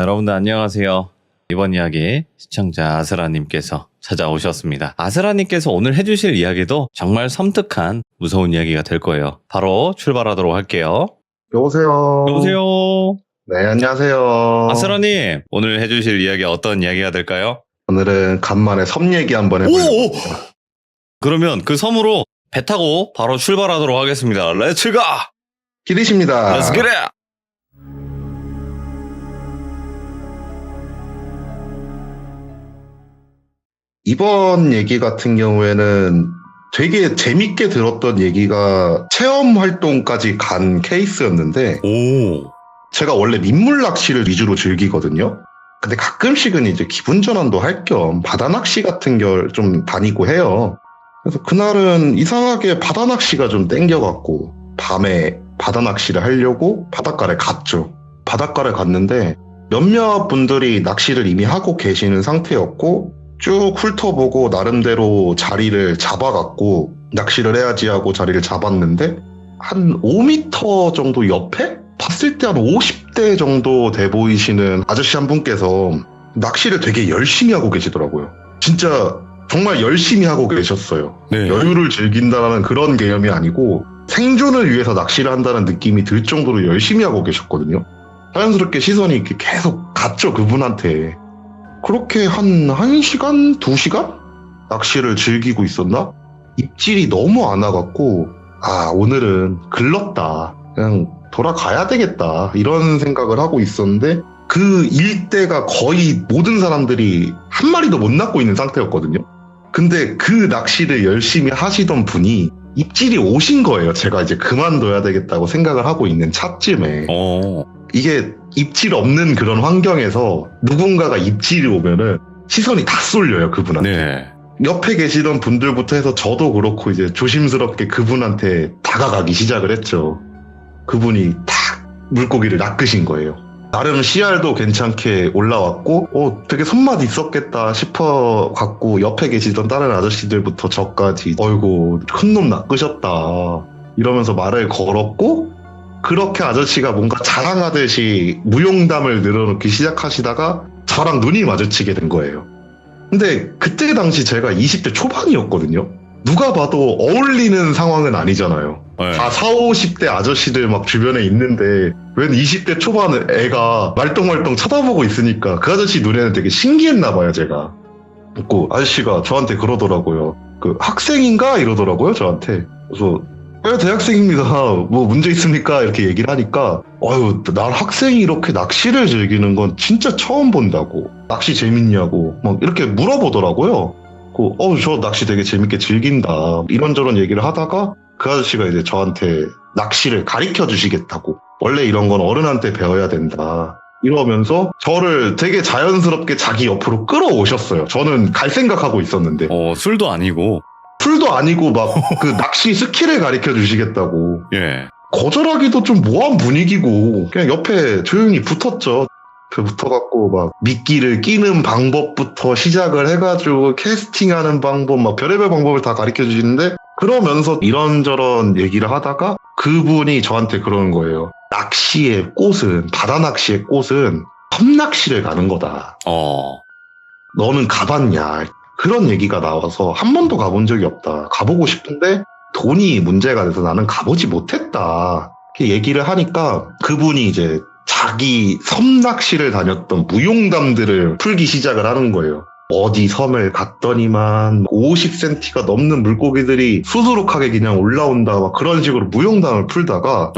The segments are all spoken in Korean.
여러분들 안녕하세요. 이번 이야기 시청자 아스라님께서 찾아오셨습니다. 아스라님께서 오늘 해주실 이야기도 정말 섬뜩한 무서운 이야기가 될 거예요. 바로 출발하도록 할게요. 여보세요. 여보세요. 네, 안녕하세요. 아스라님, 오늘 해주실 이야기 어떤 이야기가 될까요? 오늘은 간만에 섬 얘기 한번 해보려고 합니다. 그러면 그 섬으로 배 타고 바로 출발하도록 하겠습니다. 렛츠 가! 기리십니다. 렛츠 get it! 이번 얘기 같은 경우에는 되게 재밌게 들었던 얘기가 체험 활동까지 간 케이스였는데, 오. 제가 원래 민물 낚시를 위주로 즐기거든요. 근데 가끔씩은 이제 기분 전환도 할 겸 바다 낚시 같은 걸 좀 다니고 해요. 그래서 그날은 이상하게 바다 낚시가 좀 땡겨갖고 밤에 바다 낚시를 하려고 바닷가를 갔죠. 바닷가를 갔는데 몇몇 분들이 낚시를 이미 하고 계시는 상태였고, 쭉 훑어보고 나름대로 자리를 잡아갖고 낚시를 해야지 하고 자리를 잡았는데, 한 5m 정도 옆에 봤을 때 한 50대 정도 돼 보이시는 아저씨 한 분께서 낚시를 되게 열심히 하고 계시더라고요. 진짜 정말 열심히 하고 계셨어요. 네. 여유를 즐긴다는 그런 개념이 아니고 생존을 위해서 낚시를 한다는 느낌이 들 정도로 열심히 하고 계셨거든요. 자연스럽게 시선이 이렇게 계속 갔죠, 그분한테. 그렇게 한 1시간? 2시간? 낚시를 즐기고 있었나? 입질이 너무 안 와갖고, 아, 오늘은 글렀다. 그냥 돌아가야 되겠다. 이런 생각을 하고 있었는데, 그 일대가 거의 모든 사람들이 한 마리도 못 낚고 있는 상태였거든요. 근데 그 낚시를 열심히 하시던 분이 입질이 오신 거예요. 제가 이제 그만둬야 되겠다고 생각을 하고 있는 차쯤에. 이게 입질 없는 그런 환경에서 누군가가 입질이 오면은 시선이 다 쏠려요, 그분한테. 네. 옆에 계시던 분들부터 해서 저도 그렇고 이제 조심스럽게 그분한테 다가가기 시작을 했죠. 그분이 탁 물고기를 낚으신 거예요. 나름 CR도 괜찮게 올라왔고, 되게 손맛 있었겠다 싶어 갖고 옆에 계시던 다른 아저씨들부터 저까지, 어이구, 큰 놈 낚으셨다. 이러면서 말을 걸었고, 그렇게 아저씨가 뭔가 자랑하듯이 무용담을 늘어놓기 시작하시다가 저랑 눈이 마주치게 된 거예요. 근데 그때 당시 제가 20대 초반이었거든요. 누가 봐도 어울리는 상황은 아니잖아요. 네. 다 40, 50대 아저씨들 막 주변에 있는데 웬 20대 초반 애가 말똥말똥 쳐다보고 있으니까 그 아저씨 눈에는 되게 신기했나 봐요, 제가. 그리고 아저씨가 저한테 그러더라고요. 그 학생인가? 이러더라고요, 저한테. 그래서 네, 대학생입니다. 뭐 문제 있습니까? 이렇게 얘기를 하니까, 난 학생이 이렇게 낚시를 즐기는 건 진짜 처음 본다고. 낚시 재밌냐고 막 이렇게 물어보더라고요. 저 낚시 되게 재밌게 즐긴다. 이런저런 얘기를 하다가 그 아저씨가 이제 저한테 낚시를 가르쳐 주시겠다고. 원래 이런 건 어른한테 배워야 된다. 이러면서 저를 되게 자연스럽게 자기 옆으로 끌어오셨어요. 저는 갈 생각하고 있었는데. 술도 아니고. 풀도 아니고 막 그 낚시 스킬을 가르쳐 주시겠다고. 예. 거절하기도 좀 모한 분위기고 그냥 옆에 조용히 붙었죠. 붙어갖고 막 미끼를 끼는 방법부터 시작을 해가지고 캐스팅하는 방법 막 별의별 방법을 다 가르쳐 주시는데, 그러면서 이런저런 얘기를 하다가 그분이 저한테 그러는 거예요. 낚시의 꽃은, 바다 낚시의 꽃은 섬낚시를 가는 거다. 너는 가봤냐? 그런 얘기가 나와서 한 번도 가본 적이 없다. 가보고 싶은데 돈이 문제가 돼서 나는 가보지 못했다. 이렇게 얘기를 하니까 그분이 이제 자기 섬낚시를 다녔던 무용담들을 풀기 시작을 하는 거예요. 어디 섬을 갔더니만 50cm가 넘는 물고기들이 수두룩하게 그냥 올라온다. 막 그런 식으로 무용담을 풀다가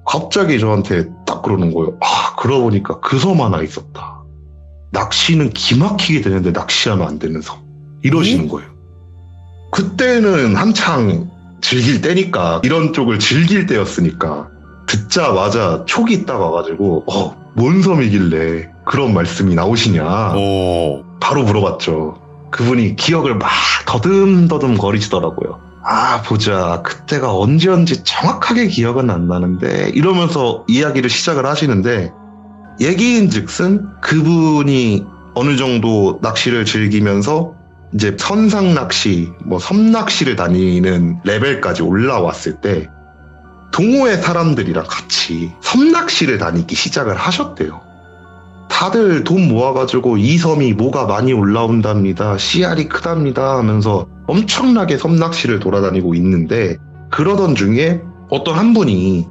갑자기 저한테 딱 그러는 거예요. 그러고 보니까 그 섬 하나 있었다. 낚시는 기막히게 되는데 낚시하면 안 되는 섬. 이러시는 거예요. 그때는 한창 즐길 때니까, 이런 쪽을 즐길 때였으니까, 듣자마자 촉이 딱 와가지고, 뭔 섬이길래 그런 말씀이 나오시냐. 바로 물어봤죠. 그분이 기억을 막 더듬더듬 거리시더라고요. 보자. 그때가 언제인지 정확하게 기억은 안 나는데, 이러면서 이야기를 시작을 하시는데, 얘기인즉슨 그분이 어느 정도 낚시를 즐기면서 이제 선상 낚시, 섬 낚시를 다니는 레벨까지 올라왔을 때 동호회 사람들이랑 같이 섬 낚시를 다니기 시작을 하셨대요. 다들 돈 모아가지고 이 섬이 뭐가 많이 올라온답니다. 씨알이 크답니다 하면서 엄청나게 섬낚시를 돌아다니고 있는데, 그러던 중에 어떤 한 분이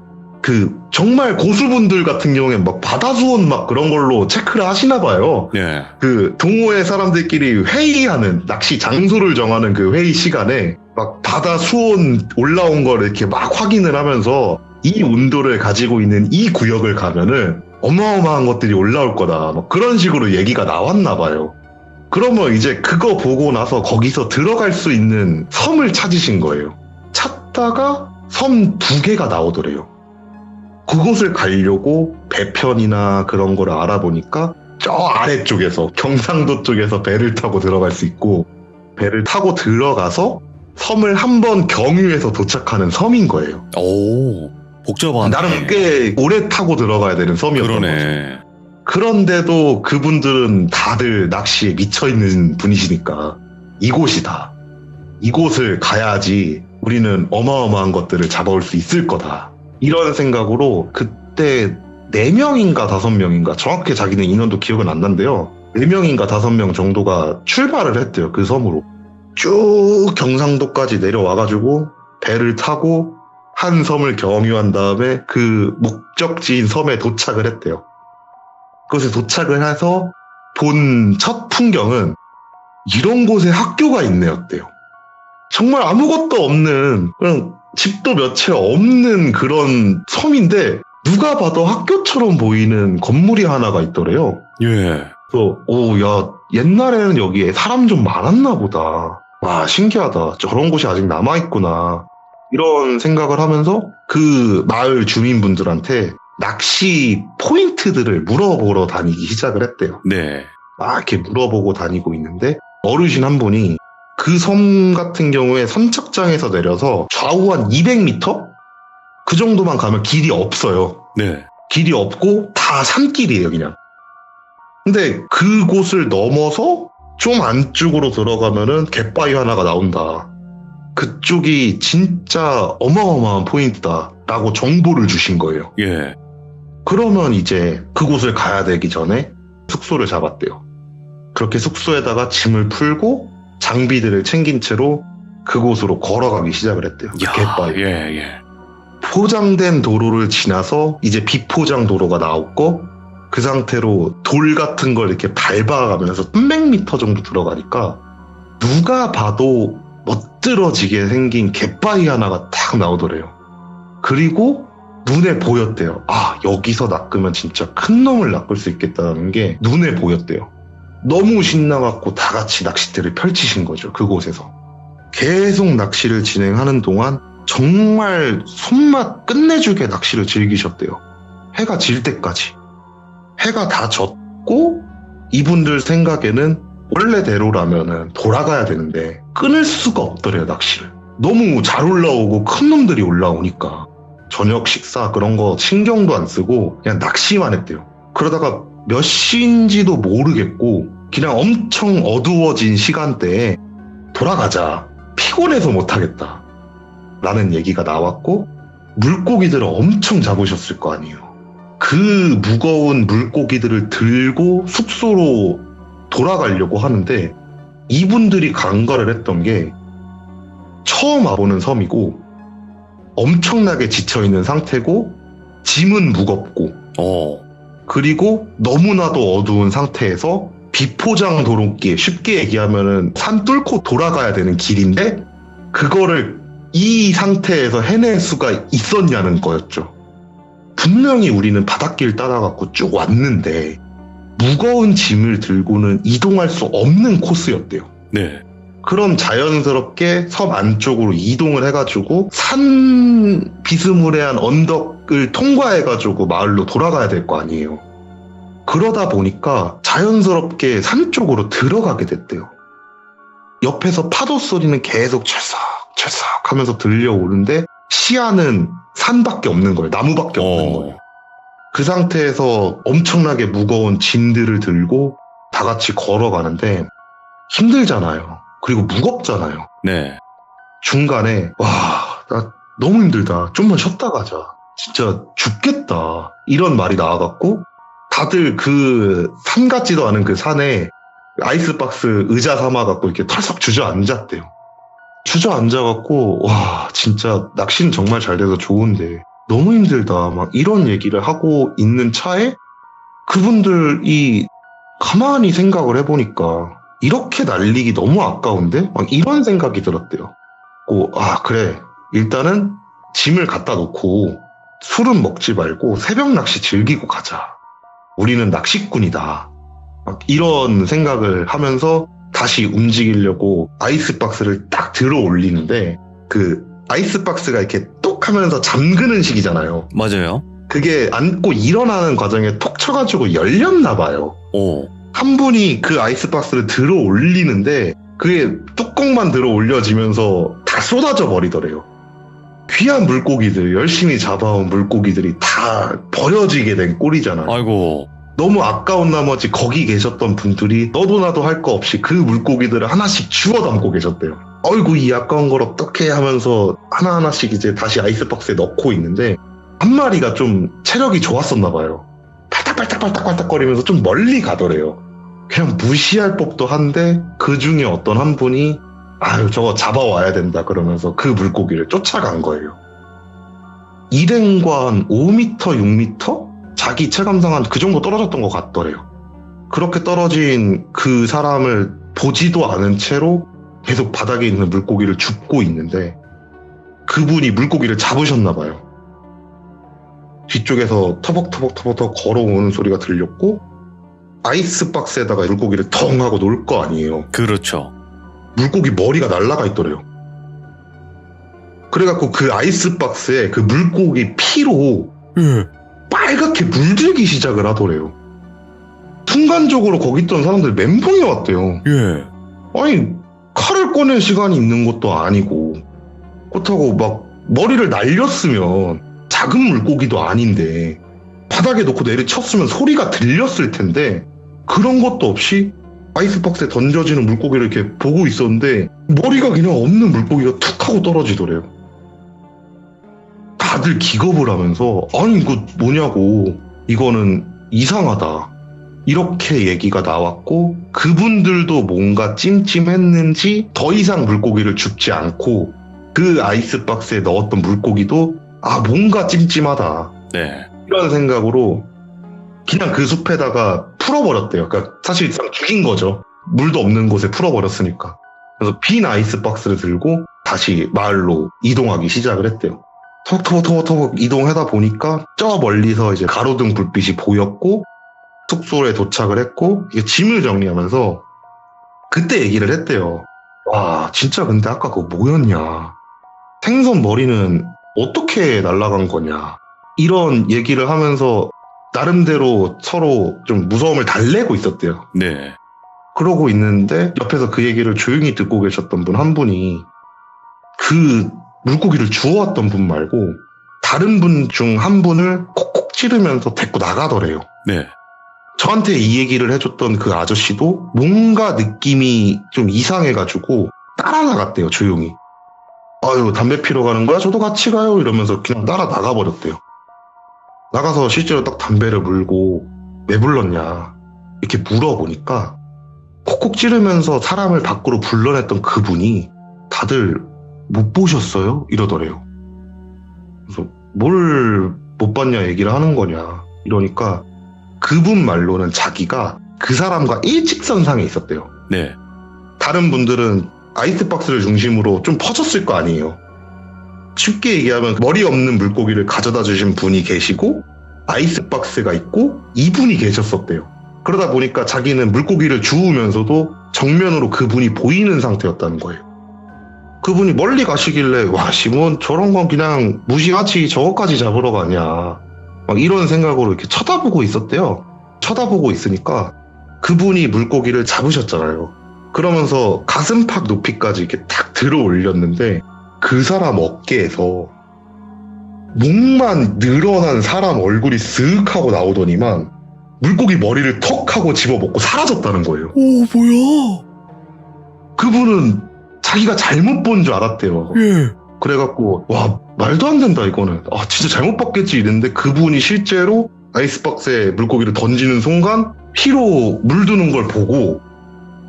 정말 고수분들 같은 경우에 막 바다수온 막 그런 걸로 체크를 하시나 봐요. 네. 동호회 사람들끼리 회의하는, 낚시 장소를 정하는 그 회의 시간에 막 바다 수온 올라온 걸 이렇게 막 확인을 하면서 이 온도를 가지고 있는 이 구역을 가면은 어마어마한 것들이 올라올 거다. 막 그런 식으로 얘기가 나왔나 봐요. 그러면 이제 그거 보고 나서 거기서 들어갈 수 있는 섬을 찾으신 거예요. 찾다가 섬 2개가 나오더래요. 그곳을 가려고 배편이나 그런 거를 알아보니까 저 아래쪽에서, 경상도 쪽에서 배를 타고 들어갈 수 있고, 배를 타고 들어가서 섬을 한번 경유해서 도착하는 섬인 거예요. 오, 복잡하네. 나름 꽤 오래 타고 들어가야 되는 섬이었던 거죠. 그러네. 그런데도 그분들은 다들 낚시에 미쳐있는 분이시니까 이곳이다. 이곳을 가야지 우리는 어마어마한 것들을 잡아올 수 있을 거다. 이런 생각으로 그때 4명인가 5명인가, 정확히 자기는 인원도 기억은 안 난대요. 4명인가 5명 정도가 출발을 했대요. 그 섬으로. 쭉 경상도까지 내려와가지고 배를 타고 한 섬을 경유한 다음에 그 목적지인 섬에 도착을 했대요. 그곳에 도착을 해서 본 첫 풍경은 이런 곳에 학교가 있네였대요. 정말 아무것도 없는, 그냥 집도 몇 채 없는 그런 섬인데 누가 봐도 학교처럼 보이는 건물이 하나가 있더래요. 예. 그래서 야, 옛날에는 여기에 사람 좀 많았나 보다. 와, 신기하다. 저런 곳이 아직 남아있구나. 이런 생각을 하면서 그 마을 주민분들한테 낚시 포인트들을 물어보러 다니기 시작을 했대요. 네. 막 이렇게 물어보고 다니고 있는데 어르신 한 분이 그 섬 같은 경우에 선착장에서 내려서 좌우 한 200m? 그 정도만 가면 길이 없어요. 네. 길이 없고 다 산길이에요, 그냥. 근데 그곳을 넘어서 좀 안쪽으로 들어가면은 갯바위 하나가 나온다. 그쪽이 진짜 어마어마한 포인트다 라고 정보를 주신 거예요. 예. 그러면 이제 그곳을 가야 되기 전에 숙소를 잡았대요. 그렇게 숙소에다가 짐을 풀고 장비들을 챙긴 채로 그곳으로 걸어가기 시작을 했대요. 그 갯바위. 예. 포장된 도로를 지나서 이제 비포장 도로가 나왔고, 그 상태로 돌 같은 걸 이렇게 밟아가면서 300m 정도 들어가니까 누가 봐도 멋들어지게 생긴 갯바위 하나가 탁 나오더래요. 그리고 눈에 보였대요. 아, 여기서 낚으면 진짜 큰 놈을 낚을 수 있겠다는 게 눈에 보였대요. 너무 신나갖고 다 같이 낚싯대를 펼치신 거죠. 그곳에서. 계속 낚시를 진행하는 동안 정말 손맛 끝내주게 낚시를 즐기셨대요. 해가 질 때까지. 해가 다 졌고 이분들 생각에는 원래대로라면은 돌아가야 되는데 끊을 수가 없더래요, 낚시를. 너무 잘 올라오고 큰 놈들이 올라오니까 저녁 식사 그런 거 신경도 안 쓰고 그냥 낚시만 했대요. 그러다가 몇 시인지도 모르겠고 그냥 엄청 어두워진 시간대에 돌아가자, 피곤해서 못하겠다 라는 얘기가 나왔고, 물고기들을 엄청 잡으셨을 거 아니에요. 그 무거운 물고기들을 들고 숙소로 돌아가려고 하는데 이분들이 간과를 했던 게 처음 와보는 섬이고 엄청나게 지쳐있는 상태고 짐은 무겁고 그리고 너무나도 어두운 상태에서 비포장 도로길, 쉽게 얘기하면은 산 뚫고 돌아가야 되는 길인데 그거를 이 상태에서 해낼 수가 있었냐는 거였죠. 분명히 우리는 바닷길 따라갖고 쭉 왔는데 무거운 짐을 들고는 이동할 수 없는 코스였대요. 네. 그럼 자연스럽게 섬 안쪽으로 이동을 해가지고 산 비스무리한 언덕을 통과해가지고 마을로 돌아가야 될 거 아니에요. 그러다 보니까 자연스럽게 산 쪽으로 들어가게 됐대요. 옆에서 파도 소리는 계속 찰싹찰싹 하면서 들려오는데 시야는 산밖에 없는 거예요. 나무밖에 없는 거예요. 그 상태에서 엄청나게 무거운 짐들을 들고 다 같이 걸어가는데 힘들잖아요. 그리고 무겁잖아요. 네. 중간에 나 너무 힘들다. 좀만 쉬었다 가자. 진짜 죽겠다. 이런 말이 나와갖고 다들 그 산 같지도 않은 그 산에 아이스박스 의자 삼아갖고 이렇게 털썩 주저앉았대요. 주저앉아갖고 와 진짜 낚시는 정말 잘 돼서 좋은데 너무 힘들다 막 이런 얘기를 하고 있는 차에 그분들이 가만히 생각을 해보니까 이렇게 날리기 너무 아까운데? 막 이런 생각이 들었대요. 아 그래 일단은 짐을 갖다 놓고 술은 먹지 말고 새벽 낚시 즐기고 가자. 우리는 낚시꾼이다. 막 이런 생각을 하면서 다시 움직이려고 아이스박스를 딱 들어 올리는데 그 아이스박스가 이렇게 똑 하면서 잠그는 식이잖아요. 맞아요. 그게 앉고 일어나는 과정에 톡 쳐가지고 열렸나 봐요. 오. 한 분이 그 아이스박스를 들어 올리는데 그게 뚜껑만 들어 올려지면서 다 쏟아져 버리더래요. 귀한 물고기들, 열심히 잡아온 물고기들이 다 버려지게 된 꼴이잖아요. 아이고. 너무 아까운 나머지 거기 계셨던 분들이 너도 나도 할 거 없이 그 물고기들을 하나씩 주워 담고 계셨대요. 어이구 이 아까운 걸 어떻게 하면서 하나하나씩 이제 다시 아이스박스에 넣고 있는데 한 마리가 좀 체력이 좋았었나 봐요. 팔딱팔딱거리면서 좀 멀리 가더래요. 그냥 무시할 법도 한데 그 중에 어떤 한 분이 아유 저거 잡아와야 된다 그러면서 그 물고기를 쫓아간 거예요. 일행과 한 5m, 6m? 자기 체감상 한 그 정도 떨어졌던 것 같더래요. 그렇게 떨어진 그 사람을 보지도 않은 채로 계속 바닥에 있는 물고기를 줍고 있는데 그분이 물고기를 잡으셨나 봐요. 뒤쪽에서 터벅터벅 걸어오는 소리가 들렸고 아이스박스에다가 물고기를 덩 하고 놓을 거 아니에요. 그렇죠. 물고기 머리가 날아가 있더래요. 그래갖고 그 아이스박스에 그 물고기 피로 빨갛게 물들기 시작을 하더래요. 순간적으로 거기 있던 사람들 멘붕이 왔대요. 예. 아니 칼을 꺼낼 시간이 있는 것도 아니고 그렇다고 막 머리를 날렸으면 작은 물고기도 아닌데 바닥에 놓고 내리쳤으면 소리가 들렸을 텐데 그런 것도 없이 아이스박스에 던져지는 물고기를 이렇게 보고 있었는데 머리가 그냥 없는 물고기가 툭 하고 떨어지더래요. 다들 기겁을 하면서 아니 이거 뭐냐고 이거는 이상하다 이렇게 얘기가 나왔고 그분들도 뭔가 찜찜했는지 더 이상 물고기를 줍지 않고 그 아이스박스에 넣었던 물고기도 아 뭔가 찜찜하다 네. 이런 생각으로 그냥 그 숲에다가 풀어버렸대요. 그러니까 사실상 죽인 거죠. 물도 없는 곳에 풀어버렸으니까. 그래서 빈 아이스박스를 들고 다시 마을로 이동하기 시작을 했대요. 터벅터벅 이동하다 보니까 저 멀리서 이제 가로등 불빛이 보였고 숙소에 도착을 했고 이게 짐을 정리하면서 그때 얘기를 했대요. 와 진짜 근데 아까 그거 뭐였냐. 생선 머리는 어떻게 날아간 거냐. 이런 얘기를 하면서 나름대로 서로 좀 무서움을 달래고 있었대요. 네. 그러고 있는데 옆에서 그 얘기를 조용히 듣고 계셨던 분 한 분이 그 물고기를 주워왔던 분 말고 다른 분 중 한 분을 콕콕 찌르면서 데리고 나가더래요. 네. 저한테 이 얘기를 해줬던 그 아저씨도 뭔가 느낌이 좀 이상해가지고 따라 나갔대요. 조용히. 아유 담배 피러 가는 거야? 저도 같이 가요. 이러면서 그냥 따라 나가버렸대요. 나가서 실제로 딱 담배를 물고 왜 불렀냐 이렇게 물어보니까 콕콕 찌르면서 사람을 밖으로 불러냈던 그분이 다들 못 보셨어요? 이러더래요. 그래서 뭘 못 봤냐 얘기를 하는 거냐 이러니까 그분 말로는 자기가 그 사람과 일직선상에 있었대요. 네. 다른 분들은 아이스박스를 중심으로 좀 퍼졌을 거 아니에요. 쉽게 얘기하면 머리 없는 물고기를 가져다 주신 분이 계시고 아이스박스가 있고 이분이 계셨었대요. 그러다 보니까 자기는 물고기를 주우면서도 정면으로 그분이 보이는 상태였다는 거예요. 그분이 멀리 가시길래 와 시몬 저런 건 그냥 무시하지 저거까지 잡으러 가냐 막 이런 생각으로 이렇게 쳐다보고 있었대요. 쳐다보고 있으니까 그분이 물고기를 잡으셨잖아요. 그러면서 가슴팍 높이까지 이렇게 탁 들어 올렸는데 그 사람 어깨에서 목만 늘어난 사람 얼굴이 쓱 하고 나오더니만 물고기 머리를 턱 하고 집어먹고 사라졌다는 거예요. 오 뭐야? 그분은 자기가 잘못 본 줄 알았대요. 예. 그래갖고 와 말도 안 된다 이거는 아 진짜 잘못 봤겠지 이랬는데 그분이 실제로 아이스박스에 물고기를 던지는 순간 피로 물드는 걸 보고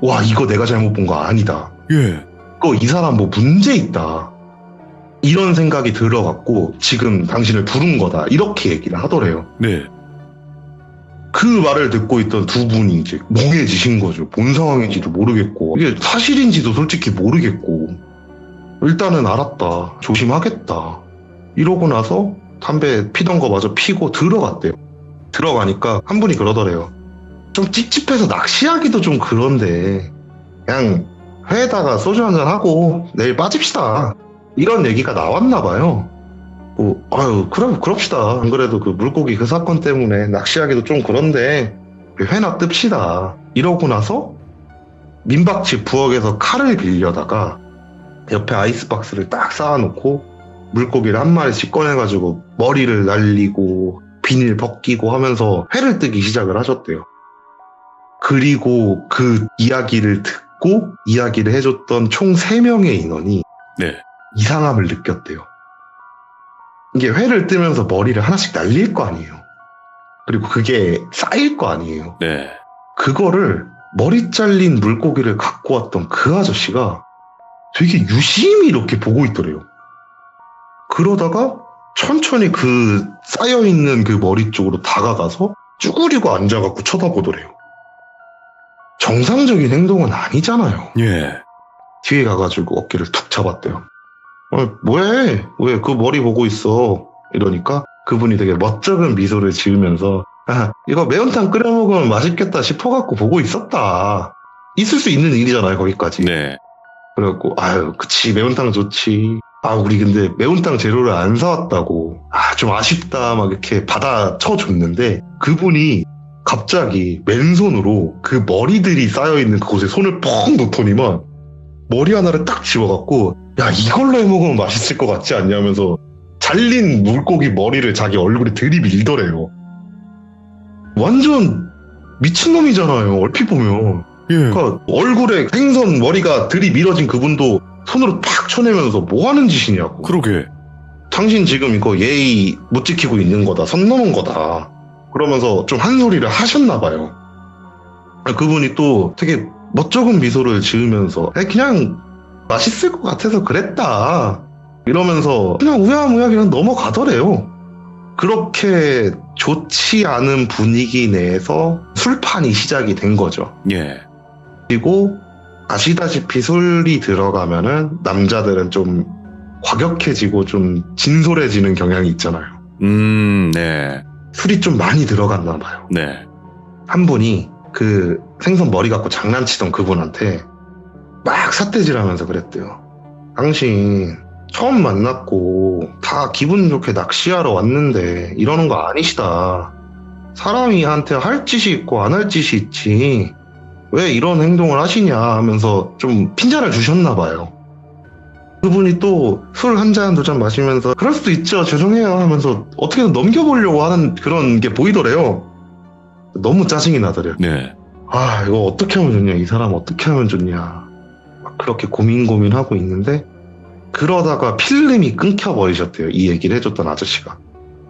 와 이거 내가 잘못 본 거 아니다. 예. 이거 이 사람 뭐 문제 있다. 이런 생각이 들어갖고 지금 당신을 부른 거다. 이렇게 얘기를 하더래요. 네. 그 말을 듣고 있던 두 분이 이제 멍해지신 거죠. 뭔 상황인지도 모르겠고 이게 사실인지도 솔직히 모르겠고 일단은 알았다. 조심하겠다. 이러고 나서 담배 피던 거 마저 피고 들어갔대요. 들어가니까 한 분이 그러더래요. 좀 찝찝해서 낚시하기도 좀 그런데 그냥 회에다가 소주 한잔 하고 내일 빠집시다. 이런 얘기가 나왔나 봐요. 뭐, 아유, 그럽시다. 안 그래도 그 물고기 그 사건 때문에 낚시하기도 좀 그런데 회나 뜹시다. 이러고 나서 민박집 부엌에서 칼을 빌려다가 옆에 아이스박스를 딱 쌓아놓고 물고기를 한 마리씩 꺼내가지고 머리를 날리고 비닐 벗기고 하면서 회를 뜨기 시작을 하셨대요. 그리고 그 이야기를 듣고 이야기를 해줬던 총 3명의 인원이 네. 이상함을 느꼈대요. 이게 회를 뜨면서 머리를 하나씩 날릴 거 아니에요. 그리고 그게 쌓일 거 아니에요. 네. 그거를 머리 잘린 물고기를 갖고 왔던 그 아저씨가 되게 유심히 이렇게 보고 있더래요. 그러다가 천천히 그 쌓여있는 그 머리 쪽으로 다가가서 쭈그리고 앉아갖고 쳐다보더래요. 정상적인 행동은 아니잖아요. 예. 뒤에 가가지고 어깨를 툭 잡았대요. 뭐해? 왜 그 머리 보고 있어? 이러니까 그분이 되게 멋쩍은 미소를 지으면서 아, 이거 매운탕 끓여 먹으면 맛있겠다 싶어갖고 보고 있었다. 있을 수 있는 일이잖아요, 거기까지. 네. 그래갖고 아유, 그치, 매운탕 좋지. 아, 우리 근데 매운탕 재료를 안 사왔다고. 아, 좀 아쉽다. 막 이렇게 받아쳐줬는데 그분이 갑자기 맨손으로 그 머리들이 쌓여있는 그곳에 손을 펑 놓더니만 머리 하나를 딱 집어갖고 야, 이걸로 해먹으면 맛있을 것 같지 않냐면서 잘린 물고기 머리를 자기 얼굴에 들이밀더래요. 완전 미친놈이잖아요, 얼핏 보면. 예. 그러니까 얼굴에 생선 머리가 들이밀어진 그분도 손으로 팍 쳐내면서 뭐 하는 짓이냐고. 그러게. 당신 지금 이거 예의 못 지키고 있는 거다, 선 넘은 거다. 그러면서 좀 한 소리를 하셨나 봐요. 그분이 또 되게 멋쩍은 미소를 지으면서 그냥 맛있을 것 같아서 그랬다. 이러면서 그냥 우야무야 그냥 넘어가더래요. 그렇게 좋지 않은 분위기 내에서 술판이 시작이 된 거죠. 예. 그리고 아시다시피 술이 들어가면은 남자들은 좀 과격해지고 좀 진솔해지는 경향이 있잖아요. 네. 술이 좀 많이 들어갔나 봐요. 네. 한 분이 그 생선 머리 갖고 장난치던 그분한테 막 삿대질하면서 그랬대요. 당신 처음 만났고 다 기분 좋게 낚시하러 왔는데 이러는 거 아니시다. 사람이 한테 할 짓이 있고 안 할 짓이 있지. 왜 이런 행동을 하시냐 하면서 좀 핀잔을 주셨나 봐요. 그분이 또 술 한 잔 두 잔 마시면서 그럴 수도 있죠, 죄송해요 하면서 어떻게든 넘겨보려고 하는 그런 게 보이더래요. 너무 짜증이 나더래요. 네. 아, 이거 어떻게 하면 좋냐, 이 사람 어떻게 하면 좋냐 막 그렇게 고민하고 있는데 그러다가 필름이 끊겨버리셨대요. 이 얘기를 해줬던 아저씨가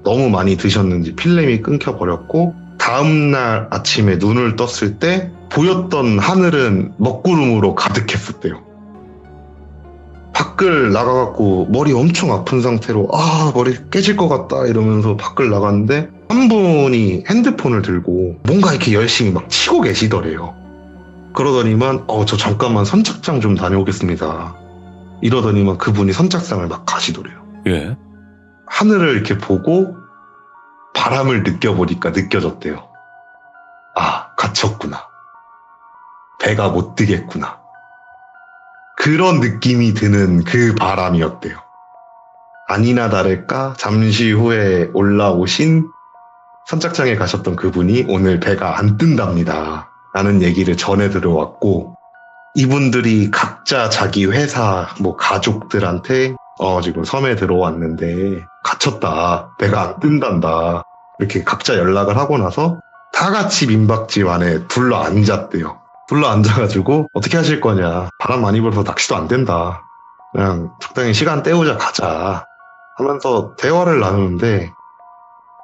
너무 많이 드셨는지 필름이 끊겨버렸고 다음날 아침에 눈을 떴을 때 보였던 하늘은 먹구름으로 가득했었대요. 밖을 나가갖고 머리 엄청 아픈 상태로 아, 머리 깨질 것 같다 이러면서 밖을 나갔는데 한 분이 핸드폰을 들고 뭔가 이렇게 열심히 막 치고 계시더래요. 그러더니만 저 잠깐만 선착장 좀 다녀오겠습니다. 이러더니만 그분이 선착장을 막 가시더래요. 예. 하늘을 이렇게 보고 바람을 느껴보니까 느껴졌대요. 아, 갇혔구나. 배가 못 뜨겠구나. 그런 느낌이 드는 그 바람이었대요. 아니나 다를까 잠시 후에 올라오신 선착장에 가셨던 그분이 오늘 배가 안 뜬답니다 라는 얘기를 전해 들어왔고 이분들이 각자 자기 회사 뭐 가족들한테 지금 섬에 들어왔는데 갇혔다, 배가 안 뜬단다 이렇게 각자 연락을 하고 나서 다 같이 민박집 안에 둘러 앉았대요. 둘러 앉아가지고 어떻게 하실 거냐, 바람 많이 불어서 낚시도 안 된다, 그냥 적당히 시간 때우자 가자 하면서 대화를 나누는데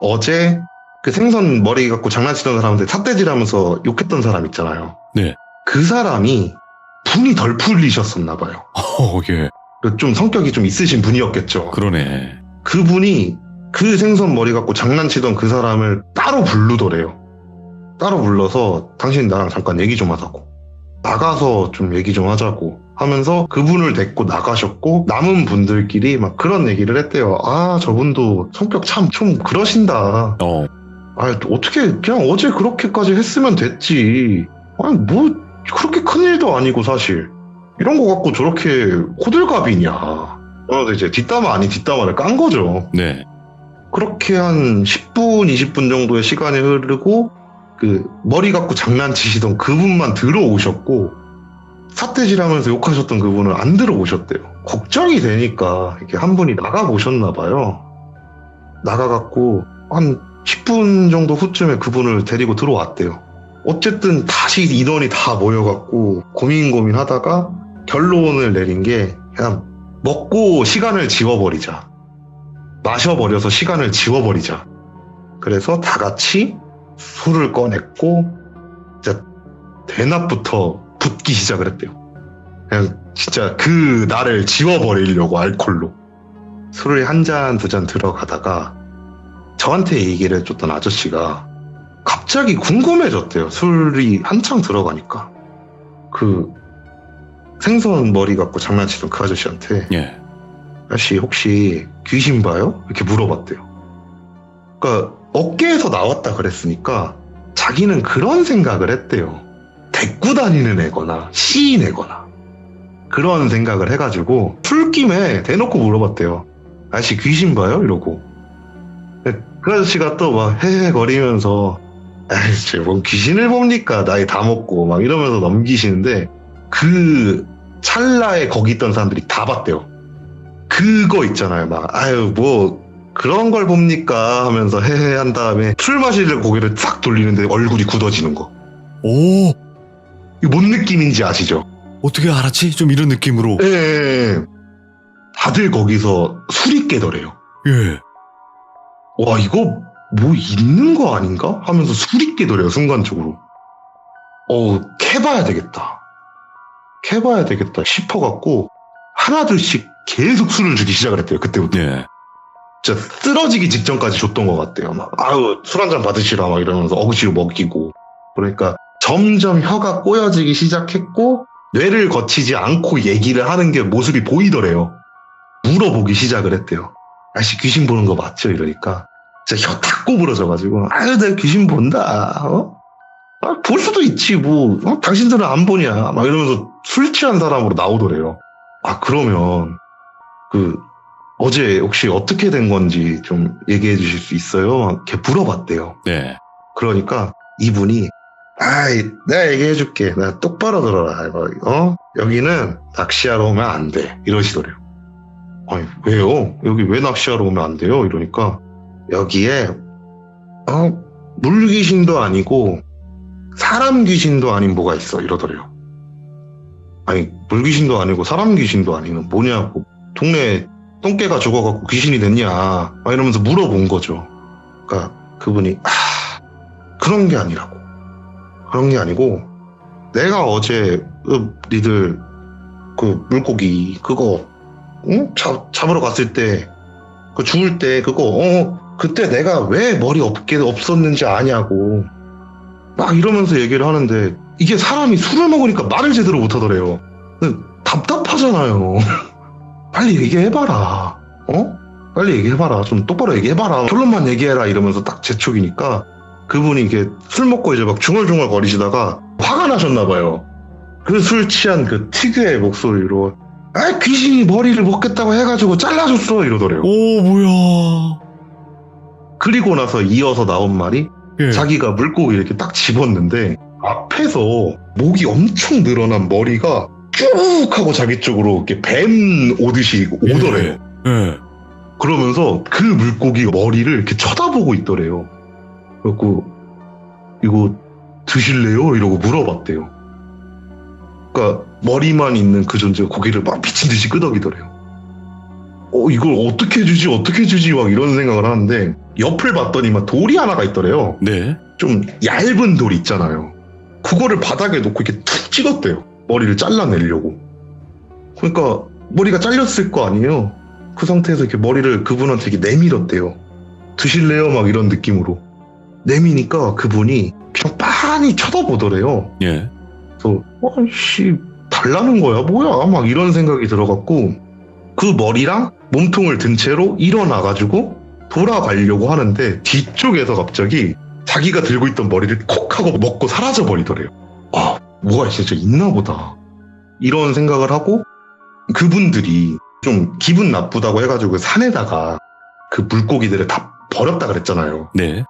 어제 그 생선 머리 갖고 장난치던 사람한테 삿대질하면서 욕했던 사람 있잖아요. 네. 그 사람이 분이 덜 풀리셨었나 봐요. 예. 좀 성격이 좀 있으신 분이었겠죠. 그러네. 그분이 그 생선 머리 갖고 장난치던 그 사람을 따로 부르더래요. 따로 불러서 당신 나랑 잠깐 얘기 좀 하자고. 나가서 좀 얘기 좀 하자고 하면서 그분을 데리고 나가셨고 남은 분들끼리 막 그런 얘기를 했대요. 아, 저분도 성격 참 좀 그러신다. 아, 어떻게 그냥 어제 그렇게까지 했으면 됐지. 아니, 뭐 그렇게 큰일도 아니고 사실. 이런 거 갖고 저렇게 호들갑이냐. 그래서 이제 뒷담화 아닌 뒷담화를 깐 거죠. 네. 그렇게 한 10분, 20분 정도의 시간이 흐르고 그 머리 갖고 장난치시던 그분만 들어오셨고 삿대질하면서 욕하셨던 그분은 안 들어오셨대요. 걱정이 되니까 이렇게 한 분이 나가보셨나 봐요. 나가갖고 한 10분 정도 후쯤에 그분을 데리고 들어왔대요. 어쨌든 다시 인원이 다 모여갖고 고민하다가 결론을 내린 게 그냥 먹고 시간을 지워버리자. 마셔버려서 시간을 지워버리자. 그래서 다 같이 술을 꺼냈고 진짜 대낮부터 붓기 시작을 했대요. 그냥 진짜 그 날을 지워버리려고 알코올로. 술을 한 잔, 두 잔 들어가다가 저한테 얘기를 해줬던 아저씨가 갑자기 궁금해졌대요. 술이 한창 들어가니까. 그 생선 머리 갖고 장난치던 그 아저씨한테 예. 아저씨 혹시 귀신 봐요? 이렇게 물어봤대요. 그러니까 어깨에서 나왔다 그랬으니까 자기는 그런 생각을 했대요. 데리고 다니는 애거나 시인 애거나 그런 생각을 해가지고 술김에 대놓고 물어봤대요. 아저씨 귀신 봐요? 이러고. 그 아저씨가 또 막 헤헤거리면서 아이씨 뭔 귀신을 봅니까? 나이 다 먹고 막 이러면서 넘기시는데 그 찰나에 거기 있던 사람들이 다 봤대요. 그거 있잖아요. 막 아유 뭐 그런 걸 봅니까? 하면서 헤헤 한 다음에 술 마시려고 고개를 싹 돌리는데 얼굴이 굳어지는 거. 오, 이거 뭔 느낌인지 아시죠? 어떻게 알았지? 좀 이런 느낌으로. 예. 다들 거기서 술이 깨더래요. 예. 와 이거 뭐 있는 거 아닌가? 하면서 술이 깨더래요. 순간적으로. 캐봐야 되겠다. 캐봐야 되겠다 싶어갖고 하나둘씩 계속 술을 주기 시작을 했대요. 그때부터. 예. 진짜 쓰러지기 직전까지 줬던 것 같대요. 막 아유 술 한잔 받으시라 막 이러면서 억지로 먹이고. 그러니까 점점 혀가 꼬여지기 시작했고 뇌를 거치지 않고 얘기를 하는 게 모습이 보이더래요. 물어보기 시작을 했대요. 아저씨 귀신 보는 거 맞죠? 이러니까 진짜 혀 탁 꼬부러져가지고 아유 내가 귀신 본다. 볼 수도 있지 뭐. 당신들은 안 보냐 막 이러면서 술 취한 사람으로 나오더래요. 아 그러면 어제 혹시 어떻게 된 건지 좀 얘기해 주실 수 있어요? 막 이렇게 물어봤대요. 네. 그러니까 이분이 아이 내가 얘기해 줄게. 나 똑바로 들어라. 여기는 낚시하러 오면 안 돼. 이러시더래요. 아니 왜요? 여기 왜 낚시하러 오면 안 돼요? 이러니까 여기에 물귀신도 아니고 사람 귀신도 아닌 뭐가 있어. 이러더래요. 아니 물귀신도 아니고 사람 귀신도 아니면 뭐냐고. 동네 똥개가 죽어갖고 귀신이 됐냐 막 이러면서 물어본 거죠. 그러니까 그분이 그런 게 아니라고. 그런 게 아니고 내가 어제 니들 그 물고기 그거 잡으러 갔을 때 그 죽을 때 그거 그때 내가 왜 머리 없었는지 아냐고 막 이러면서 얘기를 하는데 이게 사람이 술을 먹으니까 말을 제대로 못하더래요. 답답하잖아요. 빨리 얘기해봐라. 빨리 얘기해봐라. 좀 똑바로 얘기해봐라. 결론만 얘기해라. 이러면서 딱 재촉이니까 그분이 이게 술 먹고 이제 막 중얼중얼 거리시다가 화가 나셨나봐요. 그 술 취한 그 특유의 목소리로 귀신이 머리를 먹겠다고 해가지고 잘라줬어. 이러더래요. 오, 뭐야. 그리고 나서 이어서 나온 말이 예. 자기가 물고기 이렇게 딱 집었는데 앞에서 목이 엄청 늘어난 머리가 쭉 하고 자기 쪽으로 이렇게 뱀 오듯이 오더래요. 예. 그러면서 그 물고기 머리를 이렇게 쳐다보고 있더래요. 그래갖고 이거 드실래요? 이러고 물어봤대요. 그러니까 머리만 있는 그 존재가 고개를 막 미친 듯이 끄덕이더래요. 이걸 어떻게 주지 막 이런 생각을 하는데 옆을 봤더니 막 돌이 하나가 있더래요. 네. 좀 얇은 돌 있잖아요. 그거를 바닥에 놓고 이렇게 툭 찍었대요. 머리를 잘라내려고. 그러니까 머리가 잘렸을 거 아니에요. 그 상태에서 이렇게 머리를 그분한테 이렇게 내밀었대요. 드실래요? 막 이런 느낌으로. 내미니까 그분이 그냥 빤히 쳐다보더래요. 예. 그래서 아이씨 달라는 거야 뭐야 막 이런 생각이 들어갖고 그 머리랑 몸통을 든 채로 일어나가지고 돌아가려고 하는데 뒤쪽에서 갑자기 자기가 들고 있던 머리를 콕 하고 먹고 사라져 버리더래요. 뭐가 진짜 있나 보다 이런 생각을 하고 그분들이 좀 기분 나쁘다고 해가지고 산에다가 그 물고기들을 다 버렸다 그랬잖아요. 네.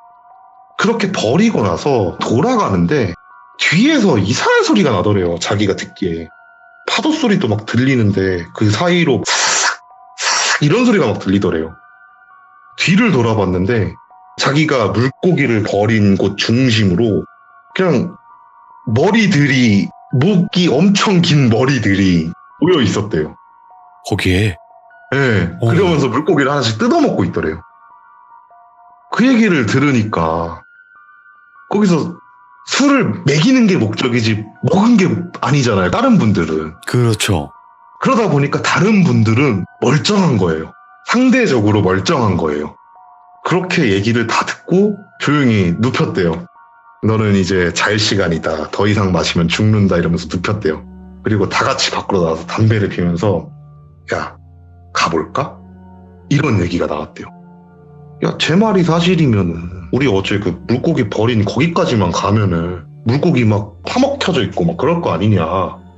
그렇게 버리고 나서 돌아가는데 뒤에서 이상한 소리가 나더래요. 자기가 듣기에. 파도 소리도 막 들리는데 그 사이로 싹 이런 소리가 막 들리더래요. 뒤를 돌아봤는데 자기가 물고기를 버린 곳 중심으로 그냥 머리들이 목이 엄청 긴 머리들이 모여 있었대요. 거기에. 예. 그러면서 물고기를 하나씩 뜯어먹고 있더래요. 그 얘기를 들으니까 거기서 술을 먹이는 게 목적이지 먹은 게 아니잖아요. 다른 분들은. 그렇죠. 그러다 보니까 다른 분들은 멀쩡한 거예요. 상대적으로 멀쩡한 거예요. 그렇게 얘기를 다 듣고 조용히 눕혔대요. 너는 이제 잘 시간이다. 더 이상 마시면 죽는다 이러면서 눕혔대요. 그리고 다 같이 밖으로 나와서 담배를 피우면서 야 가볼까? 이런 얘기가 나왔대요. 야 제 말이 사실이면은 우리 어제 그 물고기 버린 거기까지만 가면은 물고기 막 파먹혀져 있고 막 그럴 거 아니냐.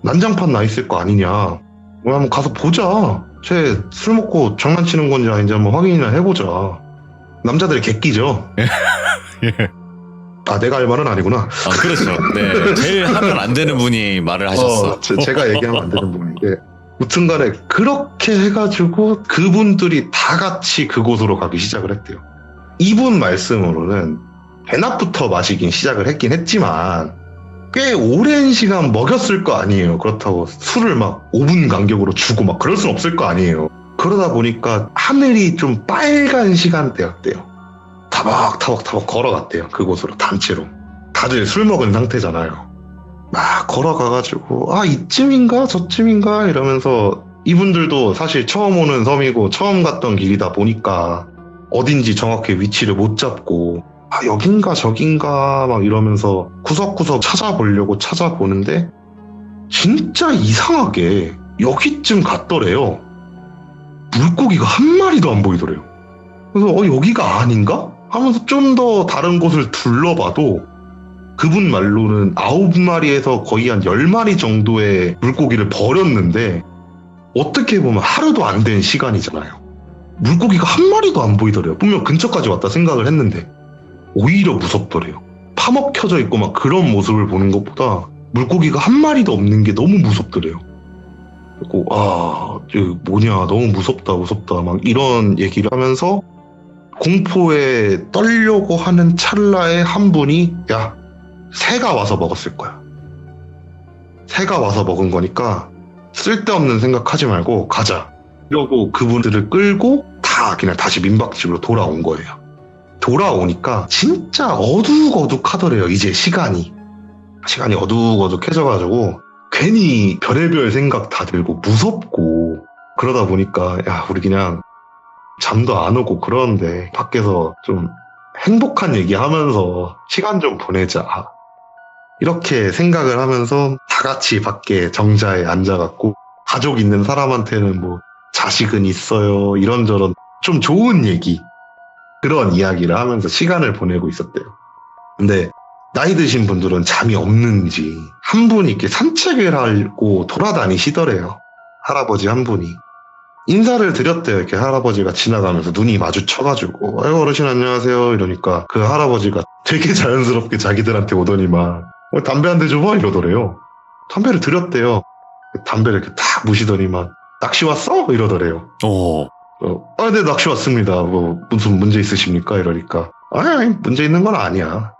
난장판 나 있을 거 아니냐. 뭐 한번 가서 보자. 쟤 술 먹고 장난치는 건지 아닌지 한번 확인이나 해보자. 남자들이 객기죠. 예. 내가 할 말은 아니구나. 그렇죠. 네. 제일 하면 안 되는 분이 말을 하셨어. 제가 얘기하면 안 되는 부분인데 무튼간에 그렇게 해가지고 그분들이 다 같이 그곳으로 가기 시작을 했대요. 이분 말씀으로는 배낮부터 마시긴 시작을 했긴 했지만 꽤 오랜 시간 먹였을 거 아니에요. 그렇다고 술을 막 5분 간격으로 주고 막 그럴 순 없을 거 아니에요. 그러다 보니까 하늘이 좀 빨간 시간대였대요. 타박타박 걸어갔대요. 그곳으로 단체로. 다들 술 먹은 상태잖아요. 막 걸어가가지고 이쯤인가 저쯤인가 이러면서 이분들도 사실 처음 오는 섬이고 처음 갔던 길이다 보니까 어딘지 정확히 위치를 못 잡고 여긴가 저긴가 막 이러면서 구석구석 찾아보려고 찾아보는데 진짜 이상하게 여기쯤 갔더래요. 물고기가 한 마리도 안 보이더래요. 그래서 여기가 아닌가? 하면서 좀 더 다른 곳을 둘러봐도 그분 말로는 9마리에서 거의 한 10마리 정도의 물고기를 버렸는데 어떻게 보면 하루도 안 된 시간이잖아요. 물고기가 한 마리도 안 보이더래요. 분명 근처까지 왔다 생각을 했는데 오히려 무섭더래요. 파먹혀져 있고 막 그런 모습을 보는 것보다 물고기가 한 마리도 없는 게 너무 무섭더래요. 그리고 뭐냐 너무 무섭다 막 이런 얘기를 하면서 공포에 떨려고 하는 찰나에 한 분이 야 새가 와서 먹었을 거야. 새가 와서 먹은 거니까 쓸데없는 생각하지 말고 가자. 이러고 그분들을 끌고 다 그냥 다시 민박집으로 돌아온 거예요. 돌아오니까 진짜 어둑어둑하더래요. 이제 시간이 어둑어둑해져가지고 괜히 별의별 생각 다 들고 무섭고 그러다 보니까 야 우리 그냥 잠도 안 오고 그러는데 밖에서 좀 행복한 얘기하면서 시간 좀 보내자 이렇게 생각을 하면서 다 같이 밖에 정자에 앉아갖고 가족 있는 사람한테는 뭐 자식은 있어요 이런저런 좀 좋은 얘기 그런 이야기를 하면서 시간을 보내고 있었대요. 근데 나이 드신 분들은 잠이 없는지 한 분이 이렇게 산책을 하고 돌아다니시더래요. 할아버지 한 분이. 인사를 드렸대요. 이렇게 할아버지가 지나가면서 눈이 마주쳐가지고 어르신 안녕하세요 이러니까 그 할아버지가 되게 자연스럽게 자기들한테 오더니만 담배 한 대 줘봐 이러더래요. 담배를 드렸대요. 담배를 이렇게 딱 무시더니만 낚시 왔어? 이러더래요. 네 낚시 왔습니다. 뭐 무슨 문제 있으십니까? 이러니까 아니 문제 있는 건 아니야.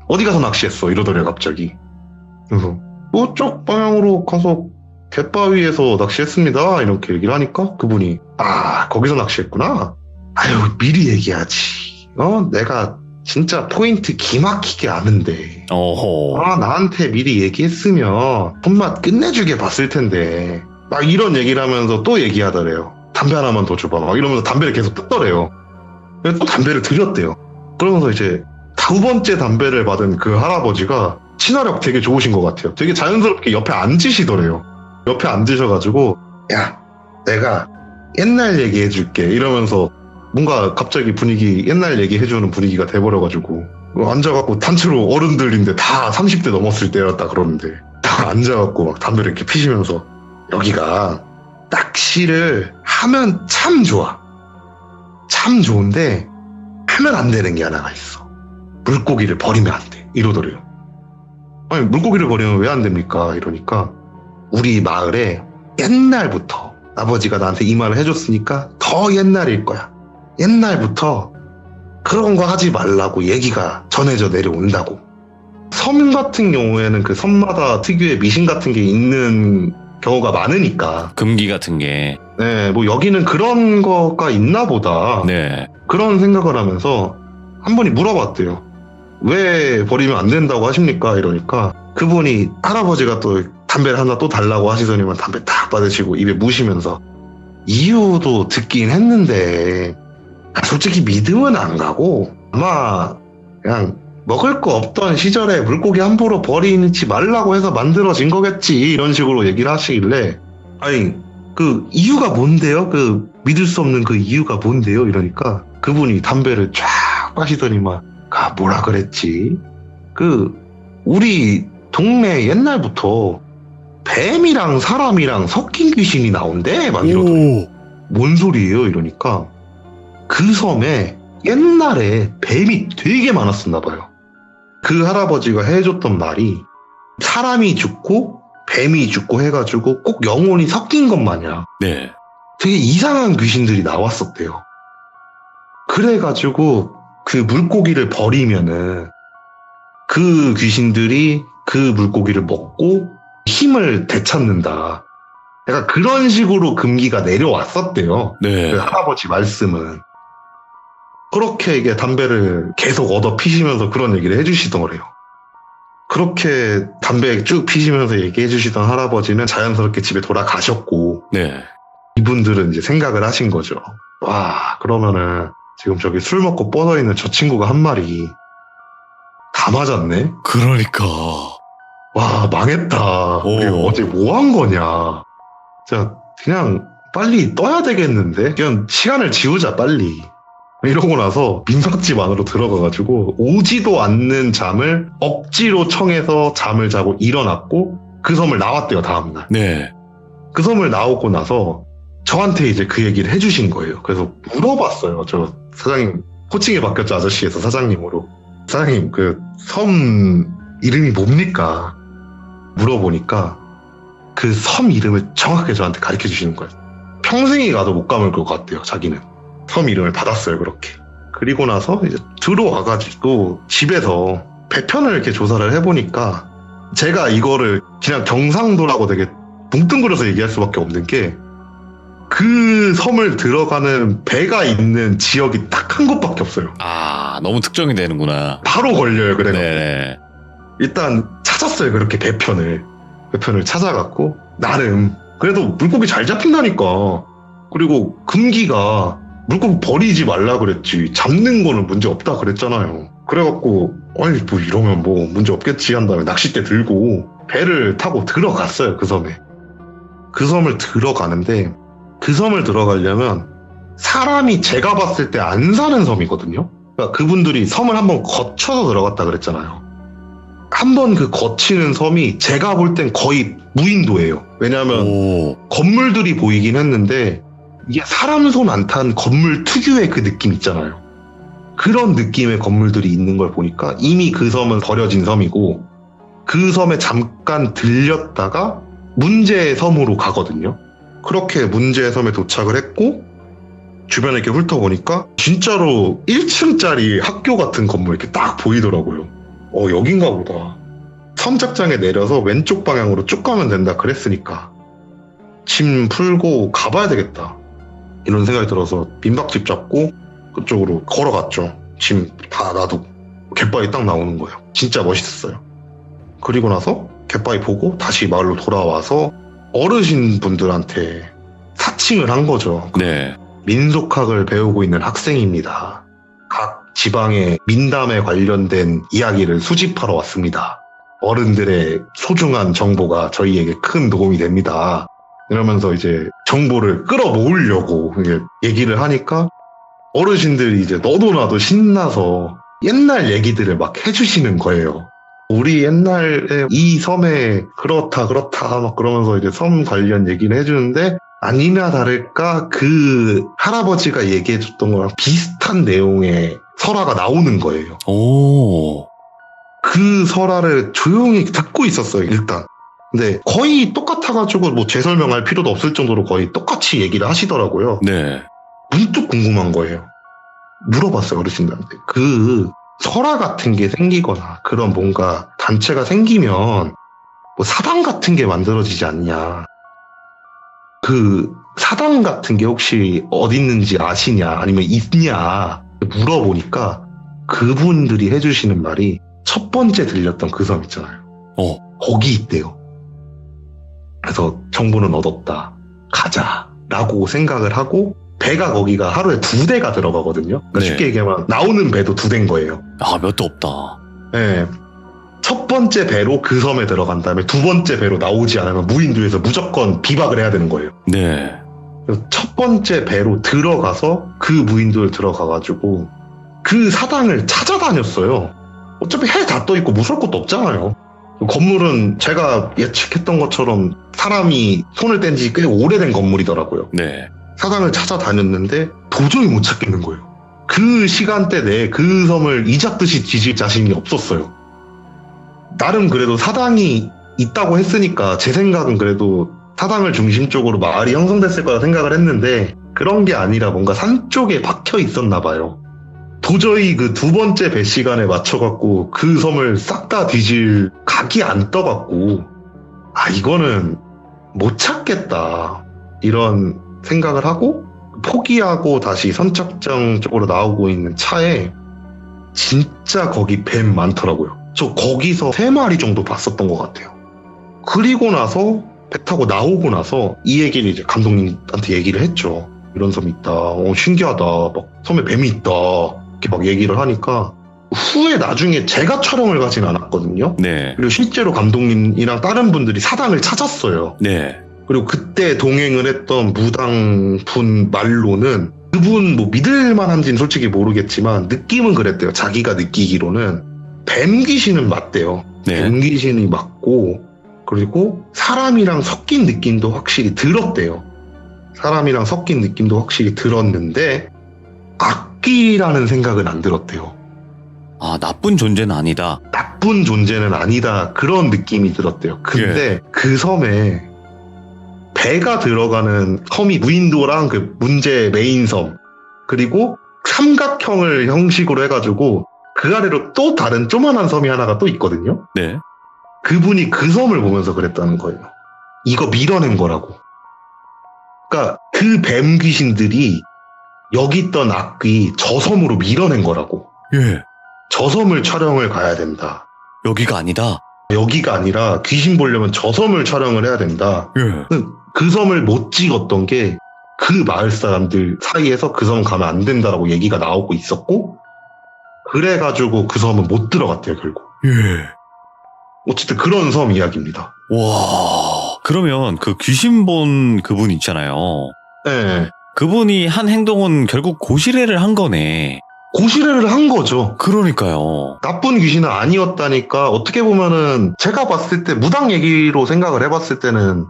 어디 가서 낚시했어? 이러더래요 갑자기. 그래서 쪽 방향으로 가서 갯바위에서 낚시했습니다. 이렇게 얘기를 하니까 그분이 거기서 낚시했구나. 아유, 미리 얘기하지. 내가 진짜 포인트 기막히게 아는데. 어허. 나한테 미리 얘기했으면 손맛 끝내주게 봤을 텐데. 막 이런 얘기를 하면서 또 얘기하더래요. 담배 하나만 더 줘봐. 막 이러면서 담배를 계속 뜯더래요. 그래서 또 담배를 드렸대요. 그러면서 이제 두 번째 담배를 받은 그 할아버지가 친화력 되게 좋으신 것 같아요. 되게 자연스럽게 옆에 앉으시더래요. 옆에 앉으셔가지고, 야, 내가 옛날 얘기해줄게. 이러면서 뭔가 갑자기 분위기, 옛날 얘기해주는 분위기가 돼버려가지고, 앉아갖고 단체로 어른들인데 다 30대 넘었을 때였다 그러는데, 다 앉아갖고 막 담배를 이렇게 피시면서, 여기가 낚시를 하면 참 좋아. 참 좋은데, 하면 안 되는 게 하나가 있어. 물고기를 버리면 안 돼. 이러더래요. 아니, 물고기를 버리면 왜 안 됩니까? 이러니까, 우리 마을에 옛날부터 아버지가 나한테 이 말을 해줬으니까 더 옛날일 거야. 옛날부터 그런 거 하지 말라고 얘기가 전해져 내려온다고. 섬 같은 경우에는 그 섬마다 특유의 미신 같은 게 있는 경우가 많으니까. 금기 같은 게. 네, 뭐 여기는 그런 거가 있나 보다. 네. 그런 생각을 하면서 한 분이 물어봤대요. 왜 버리면 안 된다고 하십니까? 이러니까 그분이 할아버지가 또 담배를 하나 또 달라고 하시더니만 담배 딱 받으시고 입에 무시면서 이유도 듣긴 했는데 솔직히 믿음은 안 가고 아마 그냥 먹을 거 없던 시절에 물고기 함부로 버리지 말라고 해서 만들어진 거겠지 이런 식으로 얘기를 하시길래 아니 그 이유가 뭔데요? 그 믿을 수 없는 그 이유가 뭔데요? 이러니까 그분이 담배를 쫙 마시더니만 뭐라 그랬지? 우리 동네 옛날부터 뱀이랑 사람이랑 섞인 귀신이 나온대 막 이러더니 뭔 소리예요? 이러니까 그 섬에 옛날에 뱀이 되게 많았었나 봐요. 그 할아버지가 해줬던 말이 사람이 죽고 뱀이 죽고 해가지고 꼭 영혼이 섞인 것 마냥 네. 되게 이상한 귀신들이 나왔었대요. 그래가지고 그 물고기를 버리면은 그 귀신들이 그 물고기를 먹고 힘을 되찾는다. 약간 그런 식으로 금기가 내려왔었대요. 네. 그 할아버지 말씀은. 그렇게 이게 담배를 계속 얻어 피시면서 그런 얘기를 해주시더래요. 그렇게 담배 쭉 피시면서 얘기해 주시던 할아버지는 자연스럽게 집에 돌아가셨고, 네. 이분들은 이제 생각을 하신 거죠. 와, 그러면은 지금 저기 술 먹고 뻗어 있는 저 친구가 한 말이 다 맞았네? 그러니까. 와, 망했다. 우리 어제 뭐 한 거냐. 자, 그냥 빨리 떠야 되겠는데? 그냥 시간을 지우자, 빨리. 이러고 나서 민박집 안으로 들어가가지고 오지도 않는 잠을 억지로 청해서 잠을 자고 일어났고 그 섬을 나왔대요, 다음날. 네. 그 섬을 나오고 나서 저한테 이제 그 얘기를 해주신 거예요. 그래서 물어봤어요. 저 사장님, 호칭이 바뀌었죠, 아저씨에서 사장님으로. 사장님, 그 섬 이름이 뭡니까? 물어보니까 그 섬 이름을 정확하게 저한테 가르쳐 주시는 거예요. 평생이 가도 못 감을 것 같대요, 자기는. 섬 이름을 받았어요, 그렇게. 그리고 나서 이제 들어와가지고 집에서 배편을 이렇게 조사를 해보니까 제가 이거를 그냥 경상도라고 되게 뭉뚱그려서 얘기할 수밖에 없는 게 그 섬을 들어가는 배가 있는 지역이 딱 한 곳밖에 없어요. 아, 너무 특정이 되는구나. 바로 걸려요, 그래서. 네. 일단 찾았어요, 그렇게 배편을 찾아갖고 나름 그래도 물고기 잘 잡힌다니까. 그리고 금기가 물고기 버리지 말라 그랬지 잡는 거는 문제 없다 그랬잖아요. 그래갖고 아니 뭐 이러면 뭐 문제 없겠지 한 다음에 낚싯대 들고 배를 타고 들어갔어요, 그 섬에. 그 섬을 들어가는데 그 섬을 들어가려면 사람이 제가 봤을 때 안 사는 섬이거든요. 그러니까 그분들이 섬을 한번 거쳐서 들어갔다 그랬잖아요. 한번 그 거치는 섬이 제가 볼 땐 거의 무인도예요. 왜냐하면 건물들이 보이긴 했는데 이게 사람 손 안 탄 건물 특유의 그 느낌 있잖아요. 그런 느낌의 건물들이 있는 걸 보니까 이미 그 섬은 버려진 섬이고 그 섬에 잠깐 들렸다가 문제의 섬으로 가거든요. 그렇게 문제의 섬에 도착을 했고 주변에 이렇게 훑어보니까 진짜로 1층짜리 학교 같은 건물 이렇게 딱 보이더라고요. 여긴가 보다. 선착장에 내려서 왼쪽 방향으로 쭉 가면 된다 그랬으니까 짐 풀고 가봐야 되겠다. 이런 생각이 들어서 민박집 잡고 그쪽으로 걸어갔죠. 짐 다 놔두고. 갯바위 딱 나오는 거예요. 진짜 멋있었어요. 그리고 나서 갯바위 보고 다시 마을로 돌아와서 어르신분들한테 사칭을 한 거죠. 네. 민속학을 배우고 있는 학생입니다. 각 지방의 민담에 관련된 이야기를 수집하러 왔습니다. 어른들의 소중한 정보가 저희에게 큰 도움이 됩니다. 이러면서 이제 정보를 끌어모으려고 얘기를 하니까 어르신들이 이제 너도나도 신나서 옛날 얘기들을 막 해주시는 거예요. 우리 옛날에 이 섬에 그렇다 막 그러면서 이제 섬 관련 얘기를 해주는데 아니나 다를까 그 할아버지가 얘기해줬던 거랑 비슷한 내용의 설화가 나오는 거예요. 오. 그 설화를 조용히 듣고 있었어요, 일단. 근데 거의 똑같아가지고 뭐 재설명할 필요도 없을 정도로 거의 똑같이 얘기를 하시더라고요. 네. 문득 궁금한 거예요. 물어봤어요, 어르신들한테. 그 설화 같은 게 생기거나 그런 뭔가 단체가 생기면 뭐 사당 같은 게 만들어지지 않냐. 그 사당 같은 게 혹시 어디 있는지 아시냐 아니면 있냐 물어보니까 그분들이 해주시는 말이 첫 번째 들렸던 그 섬 있잖아요. 거기 있대요. 그래서 정보는 얻었다. 가자라고 생각을 하고 배가 거기가 하루에 2대가 들어가거든요. 그러니까 네. 쉽게 얘기하면 나오는 배도 2대인 거예요. 아, 몇도 없다. 네. 첫 번째 배로 그 섬에 들어간 다음에 두 번째 배로 나오지 않으면 무인도에서 무조건 비박을 해야 되는 거예요. 네. 그래서 첫 번째 배로 들어가서 그 무인도를 들어가가지고 그 사당을 찾아다녔어요. 어차피 해 다 떠있고 무서울 것도 없잖아요. 건물은 제가 예측했던 것처럼 사람이 손을 뗀 지 꽤 오래된 건물이더라고요. 네. 사당을 찾아다녔는데 도저히 못 찾겠는 거예요. 그 시간대 내에 그 섬을 이잡듯이 뒤질 자신이 없었어요. 나름 그래도 사당이 있다고 했으니까 제 생각은 그래도 사당을 중심적으로 마을이 형성됐을 거라 생각을 했는데 그런 게 아니라 뭔가 산 쪽에 박혀 있었나 봐요. 도저히 그 두 번째 배 시간에 맞춰갖고 그 섬을 싹 다 뒤질 각이 안 떠갖고 이거는 못 찾겠다 이런 생각을 하고 포기하고 다시 선착장 쪽으로 나오고 있는 차에 진짜 거기 뱀 많더라고요. 저 거기서 3마리 정도 봤었던 것 같아요. 그리고 나서 배 타고 나오고 나서 이 얘기를 이제 감독님한테 얘기를 했죠. 이런 섬이 있다. 신기하다. 막 섬에 뱀이 있다. 이렇게 막 얘기를 하니까 후에 나중에 제가 촬영을 가진 않았거든요. 네. 그리고 실제로 감독님이랑 다른 분들이 사당을 찾았어요. 네. 그리고 그때 동행을 했던 무당분 말로는 그분 뭐 믿을만한지는 솔직히 모르겠지만 느낌은 그랬대요. 자기가 느끼기로는 뱀 귀신은 맞대요. 네. 뱀 귀신이 맞고 그리고 사람이랑 섞인 느낌도 확실히 들었대요. 사람이랑 섞인 느낌도 확실히 들었는데 악귀라는 생각은 안 들었대요. 아, 나쁜 존재는 아니다. 나쁜 존재는 아니다. 그런 느낌이 들었대요. 근데 그 섬에 배가 들어가는 섬이 무인도랑 그 문제 메인 섬 그리고 삼각형을 형식으로 해가지고 그 아래로 또 다른 조만한 섬이 하나가 또 있거든요. 네. 그분이 그 섬을 보면서 그랬다는 거예요. 이거 밀어낸 거라고. 그러니까 그 뱀 귀신들이 여기 있던 악귀 저 섬으로 밀어낸 거라고. 예. 저 섬을 촬영을 가야 된다. 여기가 아니다. 여기가 아니라 귀신 보려면 저 섬을 촬영을 해야 된다. 예. 그 섬을 못 찍었던 게 그 마을 사람들 사이에서 그 섬 가면 안 된다라고 얘기가 나오고 있었고 그래가지고 그 섬은 못 들어갔대요 결국. 예. 어쨌든 그런 섬 이야기입니다. 와. 그러면 그 귀신 본 그분 있잖아요. 네. 그분이 한 행동은 결국 고시래를 한 거네. 고시래를 한 거죠. 그러니까요. 나쁜 귀신은 아니었다니까 어떻게 보면은 제가 봤을 때 무당 얘기로 생각을 해봤을 때는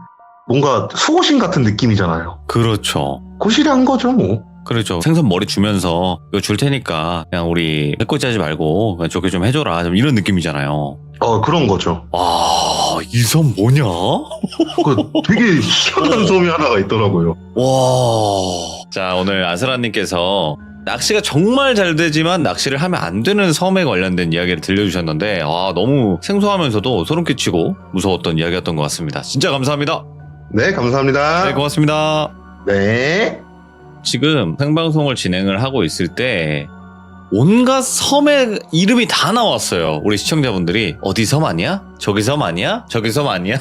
뭔가 수호신 같은 느낌이잖아요. 그렇죠. 고시래 한 거죠 뭐. 그렇죠. 생선 머리 주면서 이거 줄 테니까 그냥 우리 해코지 하지 말고 그냥 좋게 좀 해줘라. 좀 이런 느낌이잖아요. 그런 거죠. 와, 이 섬 뭐냐? 되게 희한한 섬이 하나가 있더라고요. 와. 자, 오늘 아스라님께서 낚시가 정말 잘 되지만 낚시를 하면 안 되는 섬에 관련된 이야기를 들려주셨는데 너무 생소하면서도 소름 끼치고 무서웠던 이야기였던 것 같습니다. 진짜 감사합니다. 네, 감사합니다. 네, 고맙습니다. 네. 지금 생방송을 진행을 하고 있을 때 온갖 섬의 이름이 다 나왔어요. 우리 시청자분들이 어디 섬 아니야? 저기 섬 아니야? 저기 섬 아니야?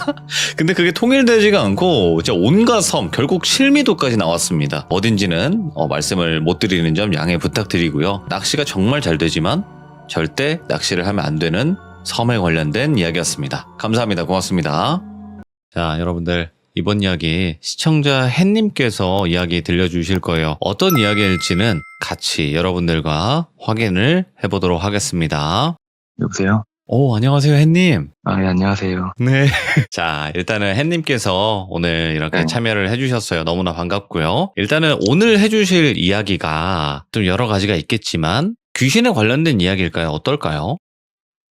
근데 그게 통일되지가 않고 진짜 온갖 섬, 결국 실미도까지 나왔습니다. 어딘지는 말씀을 못 드리는 점 양해 부탁드리고요. 낚시가 정말 잘 되지만 절대 낚시를 하면 안 되는 섬에 관련된 이야기였습니다. 감사합니다. 고맙습니다. 자, 여러분들 이번 이야기 시청자 햇님께서 이야기 들려주실 거예요. 어떤 이야기일지는 같이 여러분들과 확인을 해보도록 하겠습니다. 여보세요? 오, 안녕하세요, 햇님. 아, 예, 안녕하세요. 네. 자, 일단은 햇님께서 오늘 이렇게 네. 참여를 해주셨어요. 너무나 반갑고요. 일단은 오늘 해주실 이야기가 좀 여러 가지가 있겠지만 귀신에 관련된 이야기일까요? 어떨까요?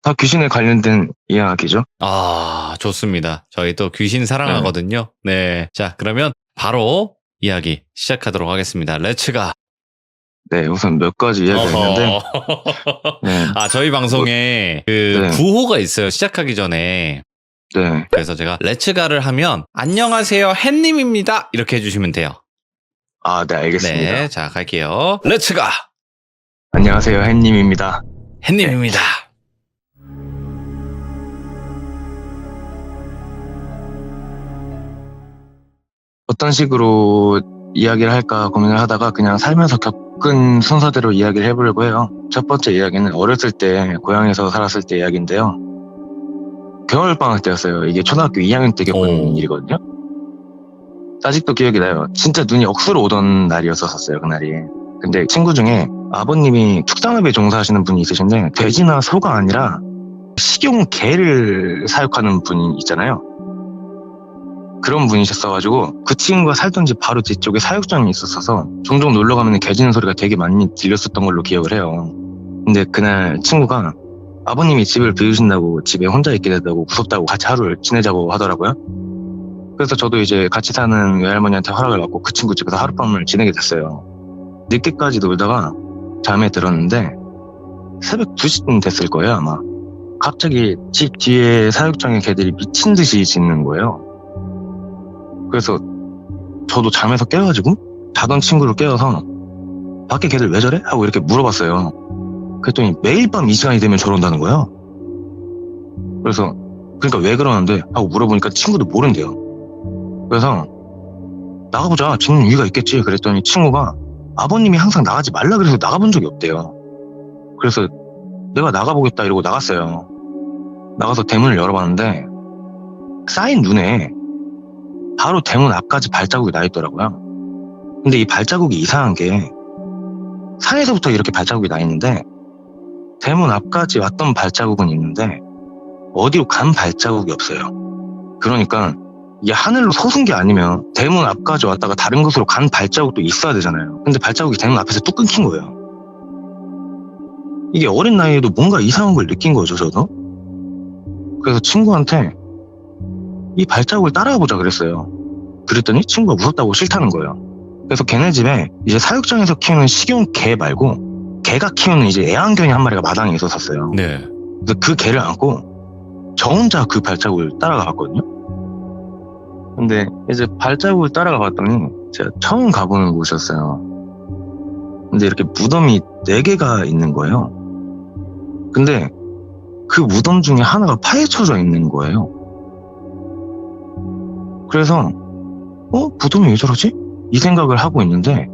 다 귀신에 관련된 이야기죠? 아, 좋습니다. 저희 또 귀신 사랑하거든요. 네. 자, 그러면 바로 이야기 시작하도록 하겠습니다. 렛츠가. 네, 우선 몇 가지 이야기가 있는데, 네, 아, 저희 방송에 그 네. 구호가 있어요. 시작하기 전에. 네. 그래서 제가 렛츠가를 하면 안녕하세요, 햇님입니다. 이렇게 해주시면 돼요. 아, 네, 알겠습니다. 네. 자, 갈게요. 렛츠가! 안녕하세요, 햇님입니다. 햇님입니다. 어떤 식으로 이야기를 할까 고민을 하다가 그냥 살면서 겪은 순서대로 이야기를 해보려고 해요. 첫 번째 이야기는 어렸을 때 고향에서 살았을 때 이야기인데요. 겨울방학 때였어요. 이게 초등학교 2학년 때 겪은 오. 일이거든요. 아직도 기억이 나요. 진짜 눈이 억수로 오던 날이었었어요, 그날이. 근데 친구 중에 아버님이 축산업에 종사하시는 분이 있으신데 돼지나 소가 아니라 식용 개를 사육하는 분이 있잖아요. 그런 분이셨어가지고 그 친구가 살던 집 바로 뒤쪽에 사육장이 있었어서 종종 놀러가면 개 짖는 소리가 되게 많이 들렸었던 걸로 기억을 해요. 근데 그날 친구가 아버님이 집을 비우신다고 집에 혼자 있게 된다고 무섭다고 같이 하루를 지내자고 하더라고요. 그래서 저도 이제 같이 사는 외할머니한테 허락을 받고 그 친구 집에서 하룻밤을 지내게 됐어요. 늦게까지 놀다가 잠에 들었는데 새벽 2시쯤 됐을 거예요, 아마. 갑자기 집 뒤에 사육장의 개들이 미친 듯이 짖는 거예요. 그래서 저도 잠에서 깨가지고 자던 친구를 깨워서 밖에 개들 왜 저래? 하고 이렇게 물어봤어요. 그랬더니 매일 밤 이 시간이 되면 저런다는 거예요. 그래서 그러니까 왜 그러는데? 하고 물어보니까 친구도 모른대요. 그래서 나가보자, 짖는 이유가 있겠지. 그랬더니 친구가 아버님이 항상 나가지 말라 그래서 나가본 적이 없대요. 그래서 내가 나가보겠다 이러고 나갔어요. 나가서 대문을 열어봤는데 쌓인 눈에 바로 대문 앞까지 발자국이 나 있더라고요. 근데 이 발자국이 이상한 게 산에서부터 이렇게 발자국이 나 있는데 대문 앞까지 왔던 발자국은 있는데 어디로 간 발자국이 없어요. 그러니까 이게 하늘로 솟은 게 아니면 대문 앞까지 왔다가 다른 곳으로 간 발자국도 있어야 되잖아요. 근데 발자국이 대문 앞에서 뚝 끊긴 거예요. 이게 어린 나이에도 뭔가 이상한 걸 느낀 거죠, 저도. 그래서 친구한테 이 발자국을 따라가 보자 그랬어요. 그랬더니 친구가 무섭다고 싫다는 거예요. 그래서 걔네 집에 이제 사육장에서 키우는 식용 개 말고 개가 키우는 이제 애완견이 한 마리가 마당에 있었어요. 네. 그래서 그 개를 안고 저 혼자 그 발자국을 따라가 봤거든요. 근데 이제 발자국을 따라가 봤더니 제가 처음 가보는 곳이었어요. 근데 이렇게 무덤이 4개가 있는 거예요. 근데 그 무덤 중에 하나가 파헤쳐져 있는 거예요. 그래서 무덤이 왜 저러지? 이 생각을 하고 있는데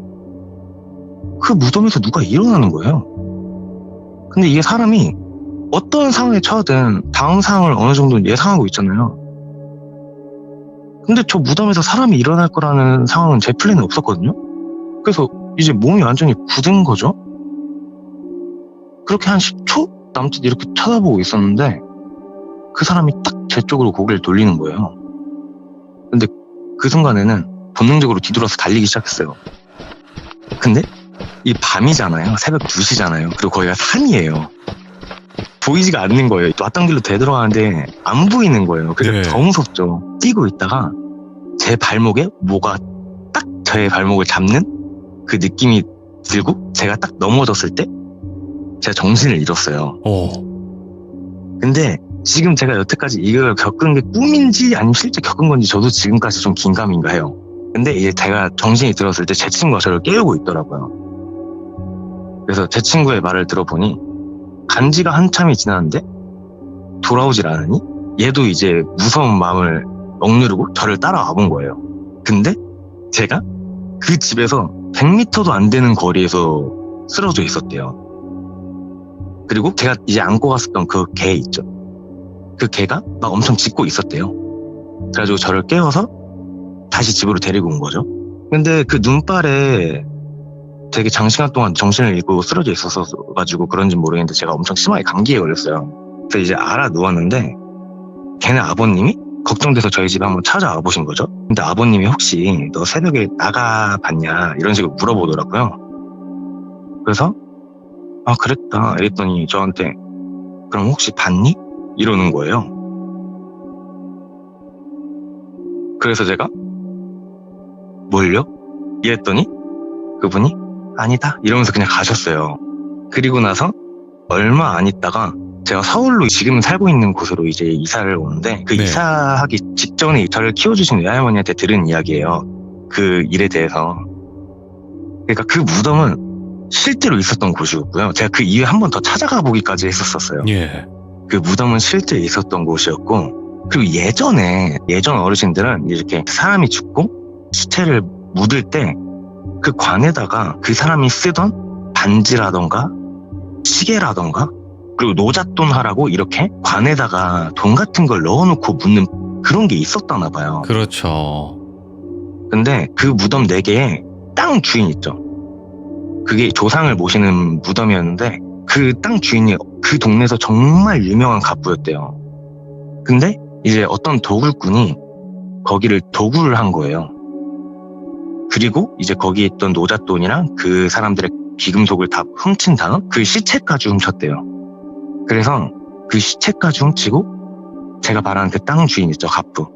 그 무덤에서 누가 일어나는 거예요. 근데 이게 사람이 어떤 상황에 처하든 다음 상황을 어느 정도 예상하고 있잖아요. 근데 저 무덤에서 사람이 일어날 거라는 상황은 제 플랜에 없었거든요. 그래서 이제 몸이 완전히 굳은 거죠. 그렇게 한 10초 남짓 이렇게 쳐다보고 있었는데 그 사람이 딱 제 쪽으로 고개를 돌리는 거예요. 근데 그 순간에는 본능적으로 뒤돌아서 달리기 시작했어요. 근데 이 밤이잖아요. 새벽 2시잖아요. 그리고 거기가 산이에요. 보이지가 않는 거예요. 왔던 길로 되돌아가는데 안 보이는 거예요. 그래서 네. 더 무섭죠. 뛰고 있다가 제 발목에 뭐가 딱 제 발목을 잡는 그 느낌이 들고 제가 딱 넘어졌을 때 제가 정신을 잃었어요. 오. 근데 지금 제가 여태까지 이걸 겪은 게 꿈인지 아니면 실제 겪은 건지 저도 지금까지 좀 긴가민가 해요. 근데 이제 제가 정신이 들었을 때 제 친구가 저를 깨우고 있더라고요. 그래서 제 친구의 말을 들어보니 간지가 한참이 지났는데 돌아오질 않으니 얘도 이제 무서운 마음을 억누르고 저를 따라와 본 거예요. 근데 제가 그 집에서 100m도 안 되는 거리에서 쓰러져 있었대요. 그리고 제가 이제 안고 갔었던 그 개 있죠. 그 개가 막 엄청 짖고 있었대요. 그래가지고 저를 깨워서 다시 집으로 데리고 온 거죠. 근데 그 눈발에 되게 장시간 동안 정신을 잃고 쓰러져 있었어가지고 그런지 모르겠는데 제가 엄청 심하게 감기에 걸렸어요. 그래서 이제 알아 누웠는데 걔네 아버님이 걱정돼서 저희 집에 한번 찾아와 보신 거죠. 근데 아버님이 혹시 너 새벽에 나가봤냐 이런 식으로 물어보더라고요. 그래서 아 그랬다 이랬더니 저한테 그럼 혹시 봤니? 이러는 거예요. 그래서 제가 뭘요? 이랬더니 그분이 아니다 이러면서 그냥 가셨어요. 그리고 나서 얼마 안 있다가 제가 서울로 지금 살고 있는 곳으로 이제 이사를 오는데 그 네. 이사하기 직전에 저를 키워주신 외할머니한테 들은 이야기예요. 그 일에 대해서. 그러니까 그 무덤은 실제로 있었던 곳이었고요. 제가 그 이후에 한 번 더 찾아가 보기까지 했었어요. 예. 그 무덤은 실제 있었던 곳이었고 그리고 예전 어르신들은 이렇게 사람이 죽고 시체를 묻을 때 그 관에다가 그 사람이 쓰던 반지라던가 시계라던가 그리고 노잣돈 하라고 이렇게 관에다가 돈 같은 걸 넣어놓고 묻는 그런 게 있었다나 봐요. 그렇죠. 근데 그 무덤 4개에 땅 주인 있죠. 그게 조상을 모시는 무덤이었는데 그 땅 주인이 그 동네에서 정말 유명한 갑부였대요. 근데 이제 어떤 도굴꾼이 거기를 도굴을 한 거예요. 그리고 이제 거기에 있던 노잣돈이랑 그 사람들의 귀금속을 다 훔친 다음 그 시체까지 훔쳤대요. 그래서 그 시체까지 훔치고 제가 말하는 그 땅 주인 있죠, 갑부.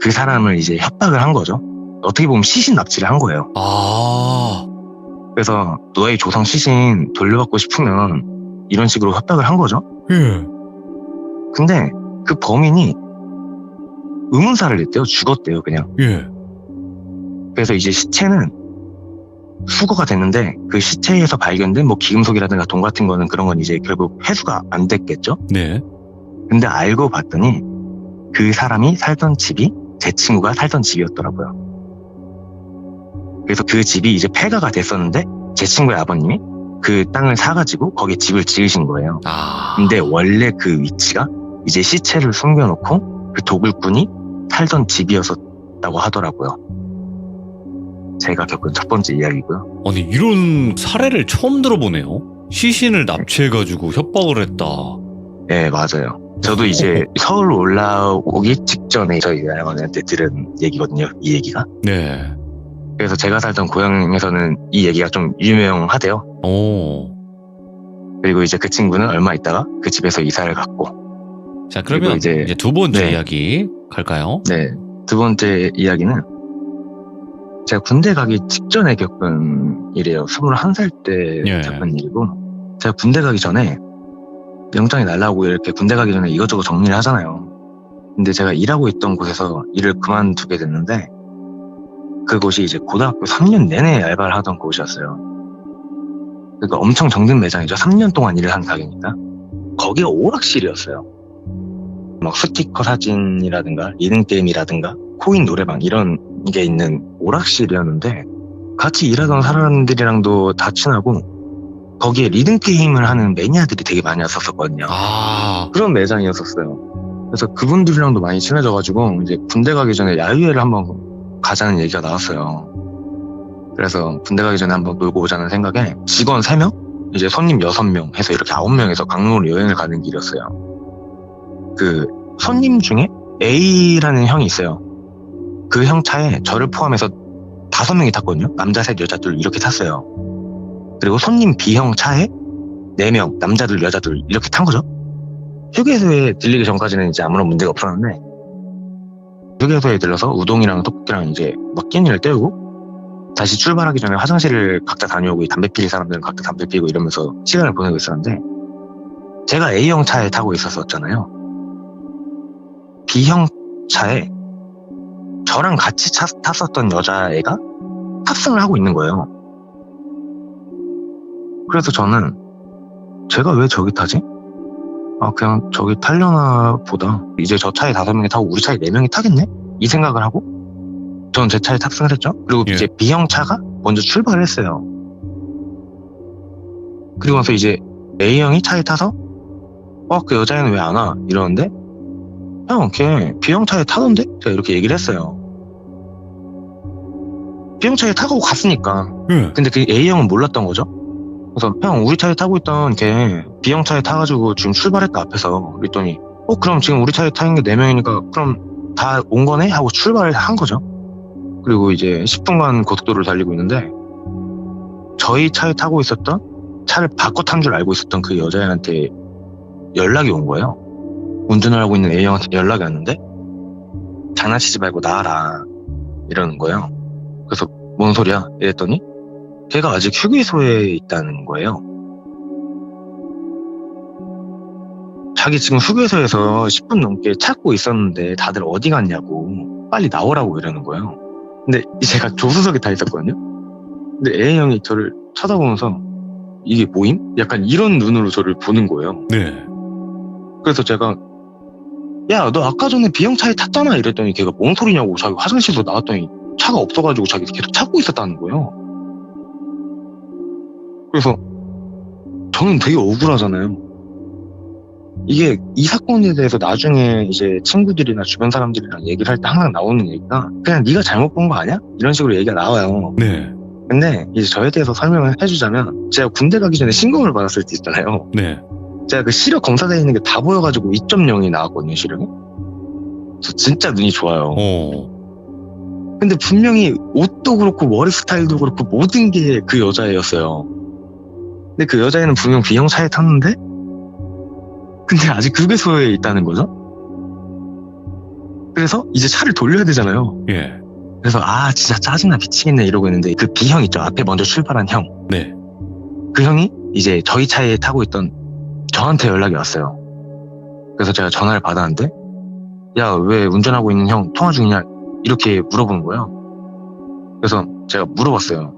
그 사람을 이제 협박을 한 거죠. 어떻게 보면 시신 납치를 한 거예요. 아, 그래서 너의 조상 시신 돌려받고 싶으면 이런 식으로 협박을 한 거죠. 예. 근데 그 범인이 의문사를 냈대요. 죽었대요, 그냥. 예. 그래서 이제 시체는 수거가 됐는데 그 시체에서 발견된 뭐 기금속이라든가 돈 같은 거는 그런 건 이제 결국 회수가 안 됐겠죠. 네. 근데 알고 봤더니 그 사람이 살던 집이 제 친구가 살던 집이었더라고요. 그래서 그 집이 이제 폐가가 됐었는데 제 친구의 아버님이 그 땅을 사가지고 거기에 집을 지으신 거예요. 아. 근데 원래 그 위치가 이제 시체를 숨겨놓고 그 도굴꾼이 살던 집이었다고 하더라고요. 제가 겪은 첫 번째 이야기고요. 아니, 이런 사례를 처음 들어보네요. 시신을 납치해가지고 협박을 했다. 네, 맞아요. 저도 이제 서울 올라오기 직전에 저희 할머니한테 들은 얘기거든요. 이 얘기가. 네. 그래서 제가 살던 고향에서는 이 얘기가 좀 유명하대요. 오. 그리고 이제 그 친구는 얼마 있다가 그 집에서 이사를 갔고. 자, 그러면 그리고 이제 이제 두 번째 네. 이야기 갈까요? 네. 두 번째 이야기는 제가 군대 가기 직전에 겪은 일이에요. 21살 때 예. 겪은 일이고, 제가 군대 가기 전에 영장이 날라오고 이렇게 군대 가기 전에 이것저것 정리를 하잖아요. 근데 제가 일하고 있던 곳에서 일을 그만두게 됐는데 그곳이 이제 고등학교 3년 내내 알바를 하던 곳이었어요. 그러니까 엄청 정든 매장이죠. 3년 동안 일을 한 가게니까. 거기가 오락실이었어요. 막 스티커 사진이라든가 리듬게임이라든가 코인 노래방 이런 게 있는 오락실이었는데 같이 일하던 사람들이랑도 다 친하고 거기에 리듬게임을 하는 매니아들이 되게 많이 왔었거든요. 아. 그런 매장이었었어요. 그래서 그분들이랑도 많이 친해져가지고 이제 군대 가기 전에 야유회를 한번 가자는 얘기가 나왔어요. 그래서 군대 가기 전에 한번 놀고 오자는 생각에 직원 3명, 이제 손님 6명 해서 이렇게 9명에서 강릉으로 여행을 가는 길이었어요. 그 손님 중에 A라는 형이 있어요. 그 형 차에 저를 포함해서 5명이 탔거든요. 남자 셋, 여자 둘 이렇게 탔어요. 그리고 손님 B형 차에 4명, 남자 둘, 여자 둘 이렇게 탄 거죠. 휴게소에 들리기 전까지는 이제 아무런 문제가 없었는데 휴게소에 들러서 우동이랑 떡볶이랑 이제 막 끼니를 때우고 다시 출발하기 전에 화장실을 각자 다녀오고 담배 피울 사람들은 각자 담배 피우고 이러면서 시간을 보내고 있었는데 제가 A형 차에 타고 있었잖아요. B형 차에 저랑 같이 탔었던 여자애가 탑승을 하고 있는 거예요. 그래서 저는 제가 왜 저기 타지? 그냥 저기 타려나 보다. 이제 저 차에 5명이 타고 우리 차에 4명이 타겠네? 이 생각을 하고 저는 제 차에 탑승을 했죠. 그리고 예. 이제 B형 차가 먼저 출발을 했어요. 그리고 나서 이제 A형이 차에 타서 그 여자애는 왜 안 와? 이러는데 형, 걔 B형 차에 타던데? 제가 이렇게 얘기를 했어요. B형 차에 타고 갔으니까. 예. 근데 그 A형은 몰랐던 거죠. 그래서 형, 우리 차에 타고 있던 걔 B형 차에 타가지고 지금 출발했다 앞에서. 그랬더니 그럼 지금 우리 차에 타는 게 4명이니까 그럼 다 온 거네? 하고 출발을 한 거죠. 그리고 이제 10분간 고속도로를 달리고 있는데 저희 차에 타고 있었던 차를 바꿔 탄 줄 알고 있었던 그 여자애한테 연락이 온 거예요. 운전을 하고 있는 A형한테 연락이 왔는데 장난치지 말고 나와라 이러는 거예요. 그래서 뭔 소리야? 이랬더니 걔가 아직 휴게소에 있다는 거예요. 자기 지금 휴게소에서 10분 넘게 찾고 있었는데 다들 어디 갔냐고 빨리 나오라고 이러는 거예요. 근데 제가 조수석에 타 있었거든요. 근데 A형이 저를 쳐다보면서 이게 뭐임? 약간 이런 눈으로 저를 보는 거예요. 네. 그래서 제가 야, 너 아까 전에 B형 차에 탔잖아 이랬더니 걔가 뭔 소리냐고 자기 화장실에서 나왔더니 차가 없어가지고 자기 계속 찾고 있었다는 거예요. 그래서 저는 되게 억울하잖아요. 이게 이 사건에 대해서 나중에 이제 친구들이나 주변 사람들이랑 얘기를 할 때 항상 나오는 얘기가 그냥 네가 잘못 본 거 아니야? 이런 식으로 얘기가 나와요. 네. 근데 이제 저에 대해서 설명을 해주자면 제가 군대 가기 전에 신검을 받았을 때 있잖아요. 네. 제가 그 시력 검사대에 있는 게 다 보여가지고 2.0이 나왔거든요, 시력이. 저 진짜 눈이 좋아요. 근데 분명히 옷도 그렇고 머리 스타일도 그렇고 모든 게 그 여자애였어요. 근데 그 여자애는 분명 B형 차에 탔는데 근데 아직 휴게소에 있다는 거죠. 그래서 이제 차를 돌려야 되잖아요. 예. 그래서 진짜 짜증나 미치겠네 이러고 있는데 그 B형 있죠, 앞에 먼저 출발한 형. 네. 그 형이 이제 저희 차에 타고 있던 저한테 연락이 왔어요. 그래서 제가 전화를 받았는데 야, 왜 운전하고 있는 형 통화 중이냐 이렇게 물어보는 거예요. 그래서 제가 물어봤어요.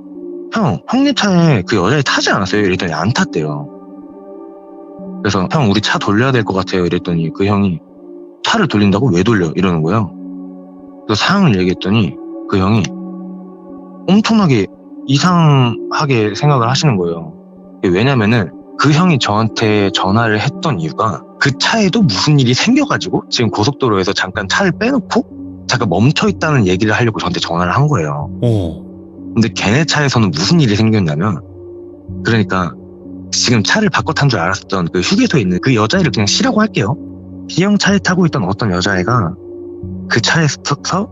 형님 차에 그 여자애 타지 않았어요? 이랬더니 안 탔대요. 그래서 형, 우리 차 돌려야 될 것 같아요 이랬더니 그 형이 차를 돌린다고? 왜 돌려? 이러는 거예요. 그래서 상황을 얘기했더니 그 형이 엄청나게 이상하게 생각을 하시는 거예요. 왜냐면은 그 형이 저한테 전화를 했던 이유가 그 차에도 무슨 일이 생겨가지고 지금 고속도로에서 잠깐 차를 빼놓고 잠깐 멈춰있다는 얘기를 하려고 저한테 전화를 한 거예요. 근데 걔네 차에서는 무슨 일이 생겼냐면 그러니까 지금 차를 바꿔 탄 줄 알았던 그 휴게소에 있는 그 여자애를 그냥 C라고 할게요. B형 차에 타고 있던 어떤 여자애가 그 차에 서서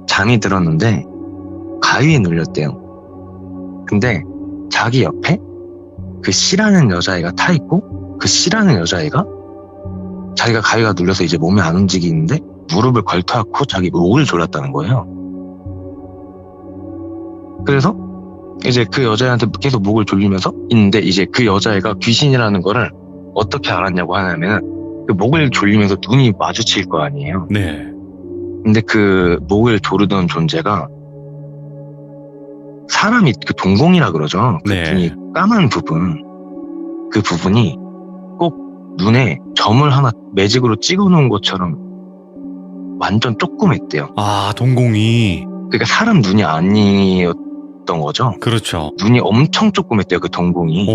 잠이 들었는데 가위에 눌렸대요. 근데 자기 옆에 그 C라는 여자애가 타 있고 그 C라는 여자애가 자기가 가위가 눌려서 이제 몸이 안 움직이는데 무릎을 걸터앉고 자기 목을 졸랐다는 거예요. 그래서 이제 그 여자애한테 계속 목을 졸리면서 있는데 이제 그 여자애가 귀신이라는 거를 어떻게 알았냐고 하냐면 그 목을 졸리면서 눈이 마주칠 거 아니에요. 네. 근데 그 목을 조르던 존재가 사람이 그 동공이라 그러죠. 그 네. 눈이 까만 부분, 그 부분이 꼭 눈에 점을 하나 매직으로 찍어놓은 것처럼 완전 조그맸대요. 동공이. 그러니까 사람 눈이 아니었던 거죠. 그렇죠. 눈이 엄청 조그맸대요, 그 동공이.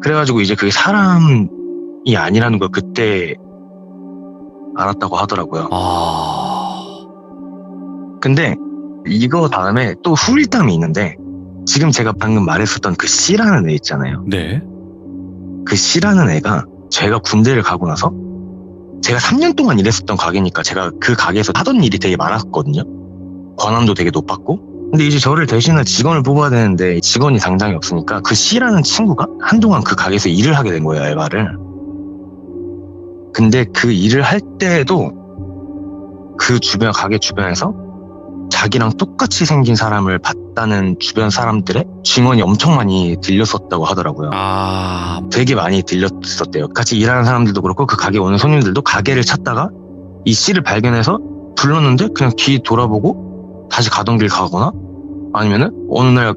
그래가지고 이제 그게 사람이 아니라는 걸 그때 알았다고 하더라고요. 근데 이거 다음에 또 후일담이 있는데 지금 제가 방금 말했었던 그 C라는 애 있잖아요. 네. 그 C라는 애가 제가 군대를 가고 나서 제가 3년 동안 일했었던 가게니까 제가 그 가게에서 하던 일이 되게 많았거든요. 권한도 되게 높았고. 근데 이제 저를 대신할 직원을 뽑아야 되는데 직원이 당장이 없으니까 그 C라는 친구가 한동안 그 가게에서 일을 하게 된 거예요, 알바를. 근데 그 일을 할 때에도 그 가게 주변에서 자기랑 똑같이 생긴 사람을 갔다는 주변 사람들의 증언이 엄청 많이 들렸었다고 하더라고요. 아, 되게 많이 들렸었대요. 같이 일하는 사람들도 그렇고 그 가게 오는 손님들도 가게를 찾다가 이 씨를 발견해서 불렀는데 그냥 뒤 돌아보고 다시 가던 길 가거나 아니면은 어느 날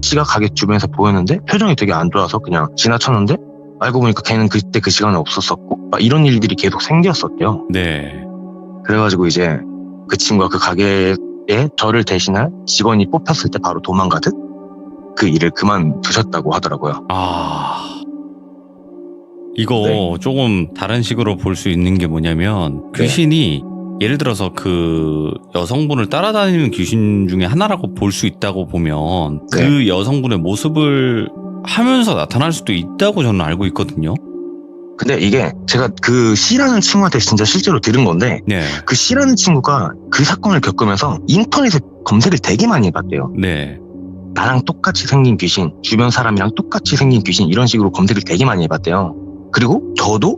씨가 가게 주변에서 보였는데 표정이 되게 안 좋아서 그냥 지나쳤는데 알고 보니까 걔는 그때 그 시간에 없었었고 막 이런 일들이 계속 생겼었대요. 네. 그래가지고 이제 그 친구가 그 가게에 저를 대신할 직원이 뽑혔을 때 바로 도망가듯 그 일을 그만두셨다고 하더라고요. 아. 이거 네. 조금 다른 식으로 볼 수 있는 게 뭐냐면 네. 귀신이 예를 들어서 그 여성분을 따라다니는 귀신 중에 하나라고 볼 수 있다고 보면 네. 그 여성분의 모습을 하면서 나타날 수도 있다고 저는 알고 있거든요. 근데 이게 제가 그 C라는 친구한테 진짜 실제로 들은 건데 네. 그 C라는 친구가 그 사건을 겪으면서 인터넷에 검색을 되게 많이 해봤대요. 네. 나랑 똑같이 생긴 귀신, 주변 사람이랑 똑같이 생긴 귀신 이런 식으로 검색을 되게 많이 해봤대요. 그리고 저도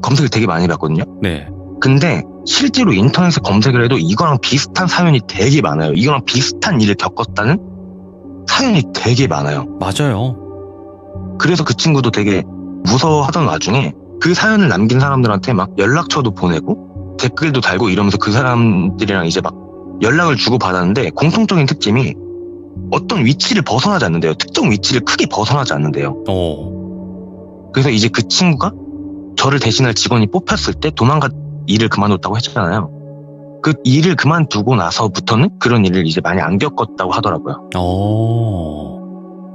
검색을 되게 많이 해봤거든요. 네. 근데 실제로 인터넷에 검색을 해도 이거랑 비슷한 사연이 되게 많아요. 이거랑 비슷한 일을 겪었다는 사연이 되게 많아요. 맞아요. 그래서 그 친구도 되게 무서워하던 와중에 그 사연을 남긴 사람들한테 막 연락처도 보내고 댓글도 달고 이러면서 그 사람들이랑 이제 막 연락을 주고 받았는데 공통적인 특징이 어떤 위치를 벗어나지 않는데요. 특정 위치를 크게 벗어나지 않는데요. 그래서 이제 그 친구가 저를 대신할 직원이 뽑혔을 때 일을 그만뒀다고 했잖아요. 그 일을 그만두고 나서부터는 그런 일을 이제 많이 안 겪었다고 하더라고요.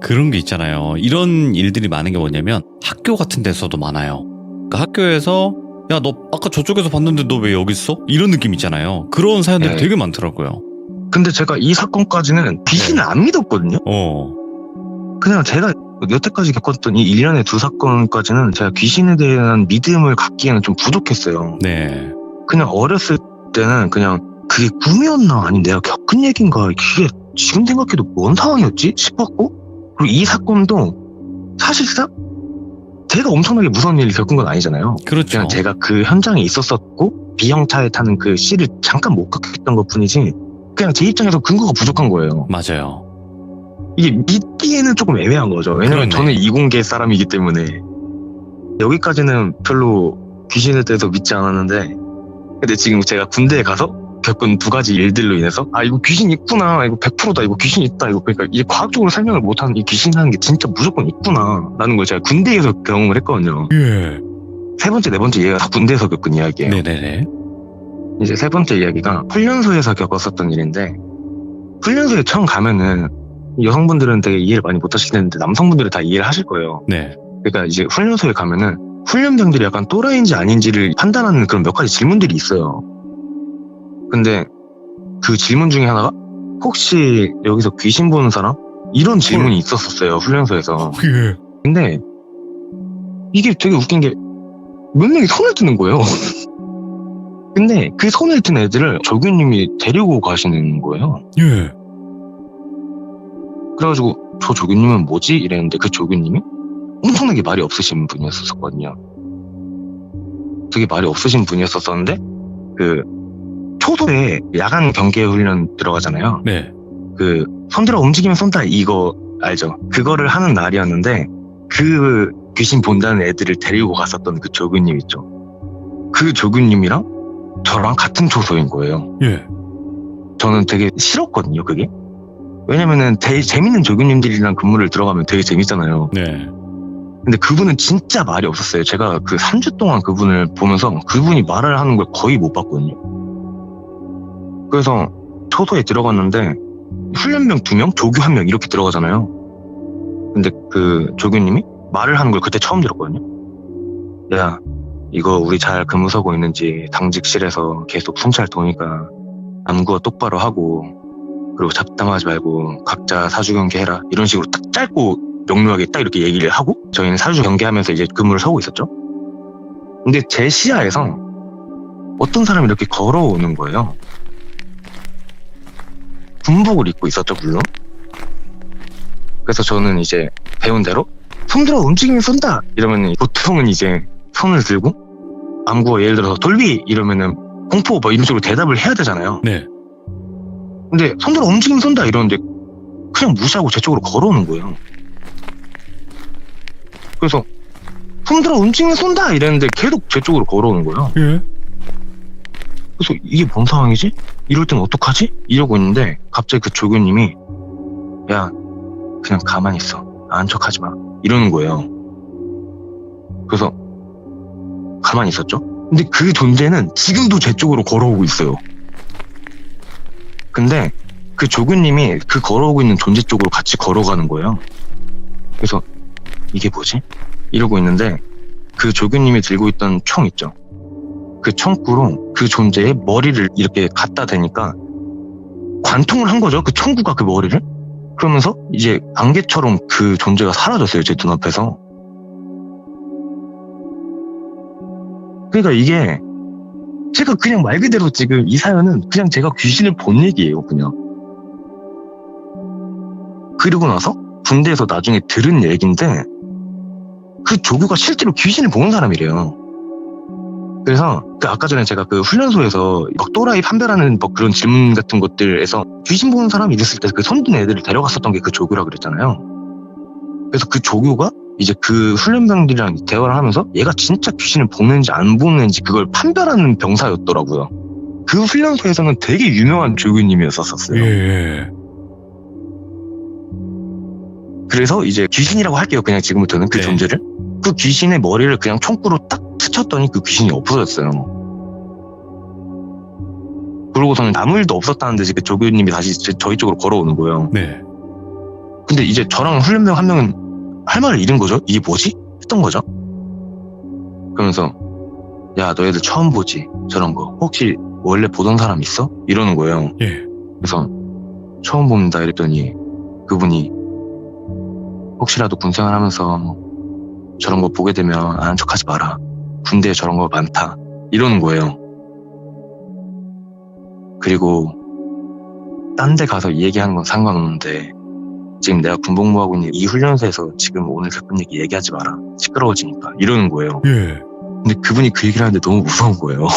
그런 게 있잖아요. 이런 일들이 많은 게 뭐냐면 학교 같은 데서도 많아요. 그러니까 학교에서 야, 너 아까 저쪽에서 봤는데 너 왜 여기 있어? 이런 느낌 있잖아요. 그런 사연들이 네. 되게 많더라고요. 근데 제가 이 사건까지는 귀신을 안 믿었거든요. 그냥 제가 여태까지 겪었던 이 1년의 두 사건까지는 제가 귀신에 대한 믿음을 갖기에는 좀 부족했어요. 네. 그냥 어렸을 때는 그냥 그게 꿈이었나 아니면 내가 겪은 얘기인가 그게 지금 생각해도 뭔 상황이었지 싶었고 그리고 이 사건도 사실상 제가 엄청나게 무서운 일을 겪은 건 아니잖아요. 그렇죠. 그냥 제가 그 현장에 있었었고 B형차에 타는 그 C를 잠깐 못 겪었던 것 뿐이지 그냥 제 입장에서 근거가 부족한 거예요. 맞아요. 이게 믿기에는 조금 애매한 거죠. 왜냐면 그러네. 저는 이공계 사람이기 때문에 여기까지는 별로 귀신에 대해서 믿지 않았는데 근데 지금 제가 군대에 가서 겪은 두 가지 일들로 인해서 아 이거 귀신 있구나 이거 100%다 이거 귀신 있다 이거 그러니까 이게 과학적으로 설명을 못하는 이 귀신이라는 게 진짜 무조건 있구나 라는 걸 제가 군대에서 경험을 했거든요. 예. 세 번째 네 번째 이야기가 다 군대에서 겪은 이야기예요. 네네네. 이제 세 번째 이야기가 훈련소에서 겪었었던 일인데 훈련소에 처음 가면은 여성분들은 되게 이해를 많이 못 하시겠는데 남성분들은 다 이해를 하실 거예요. 네. 그러니까 이제 훈련소에 가면은 훈련병들이 약간 또라이인지 아닌지를 판단하는 그런 몇 가지 질문들이 있어요. 근데 그 질문 중에 하나가 혹시 여기서 귀신 보는 사람? 이런 질문이 있었었어요. 훈련소에서. 예. 근데 이게 되게 웃긴 게 몇 명이 손을 드는 거예요. 근데 그 손을 든 애들을 조교님이 데리고 가시는 거예요. 예. 그래가지고 저 조교님은 뭐지? 이랬는데 그 조교님이 엄청나게 말이 없으신 분이었었거든요. 되게 말이 없으신 분이었었는데 그 초소에 야간 경계 훈련 들어가잖아요. 네. 그 손들어 움직이면 쏜다 이거 알죠? 그거를 하는 날이었는데 그 귀신 본다는 애들을 데리고 갔었던 그 조교님 있죠. 그 조교님이랑 저랑 같은 초소인 거예요. 예. 저는 되게 싫었거든요, 그게. 왜냐면은 되게 재밌는 조교님들이랑 근무를 들어가면 되게 재밌잖아요. 네. 근데 그분은 진짜 말이 없었어요. 제가 그 3주 동안 그분을 보면서 그분이 말을 하는 걸 거의 못 봤거든요. 그래서 초소에 들어갔는데 훈련병 2명, 조교 1명 이렇게 들어가잖아요. 근데 그 조교님이 말을 하는 걸 그때 처음 들었거든요. 야, 이거 우리 잘 근무 서고 있는지 당직실에서 계속 순찰 도니까 암구어 똑바로 하고 그리고 잡담하지 말고 각자 사주 경계해라 이런 식으로 딱 짧고 명료하게 딱 이렇게 얘기를 하고 저희는 사주 경계하면서 이제 근무를 서고 있었죠. 근데 제 시야에서 어떤 사람이 이렇게 걸어오는 거예요. 군복을 입고 있었죠, 물론. 그래서 저는 이제 배운 대로 손들어 움직이면 쏜다 이러면 보통은 이제 손을 들고 암구어 예를 들어서 돌비 이러면은 공포 뭐 이런 식으로 대답을 해야 되잖아요. 네. 근데 손들어 움직이면 쏜다 이러는데 그냥 무시하고 제 쪽으로 걸어오는 거예요. 그래서 손들어 움직이면 쏜다 이랬는데 계속 제 쪽으로 걸어오는 거예요. 예. 그래서 이게 뭔 상황이지? 이럴 땐 어떡하지? 이러고 있는데 갑자기 그 조교님이 야 그냥 가만히 있어 아는 척하지 마 이러는 거예요. 그래서 가만히 있었죠. 근데 그 존재는 지금도 제 쪽으로 걸어오고 있어요. 근데 그 조교님이 그 걸어오고 있는 존재 쪽으로 같이 걸어가는 거예요. 그래서 이게 뭐지? 이러고 있는데 그 조교님이 들고 있던 총 있죠. 그 총구로 그 존재의 머리를 이렇게 갖다 대니까 관통을 한 거죠. 그 총구가 그 머리를. 그러면서 이제 안개처럼 그 존재가 사라졌어요. 제 눈앞에서. 그러니까 이게 제가 그냥 말 그대로 지금 이 사연은 그냥 제가 귀신을 본 얘기예요. 그냥. 그리고 나서 군대에서 나중에 들은 얘기인데 그 조교가 실제로 귀신을 보는 사람이래요. 그래서 그 아까 전에 제가 그 훈련소에서 막 또라이 판별하는 뭐 그런 질문 같은 것들에서 귀신 보는 사람이 있을 때 그 손든 애들을 데려갔었던 게 그 조교라 그랬잖아요. 그래서 그 조교가 이제 그 훈련병들이랑 대화를 하면서 얘가 진짜 귀신을 보는지 안 보는지 그걸 판별하는 병사였더라고요. 그 훈련소에서는 되게 유명한 조교님이었었어요. 예. 그래서 이제 귀신이라고 할게요. 그냥 지금부터는 그 네. 존재를. 그 귀신의 머리를 그냥 총구로 딱 스쳤더니 그 귀신이 없어졌어요. 그러고서는 아무 일도 없었다는 듯이 그 조교님이 다시 저희 쪽으로 걸어오는 거예요. 네. 근데 이제 저랑 훈련병 한 명은 할 말을 잃은 거죠. 이게 뭐지? 했던 거죠. 그러면서 야 너희들 처음 보지? 저런 거 혹시 원래 보던 사람 있어? 이러는 거예요. 예. 그래서 처음 봅니다 이랬더니 그분이 혹시라도 군생활 하면서 저런 거 보게 되면 아는 척하지 마라. 군대에 저런 거 많다. 이러는 거예요. 그리고 딴 데 가서 이 얘기하는 건 상관없는데 지금 내가 군복무하고 있는 이 훈련소에서 지금 오늘 겪은 얘기 얘기하지 마라. 시끄러워지니까. 이러는 거예요. 예. 근데 그분이 그 얘기를 하는데 너무 무서운 거예요. 오.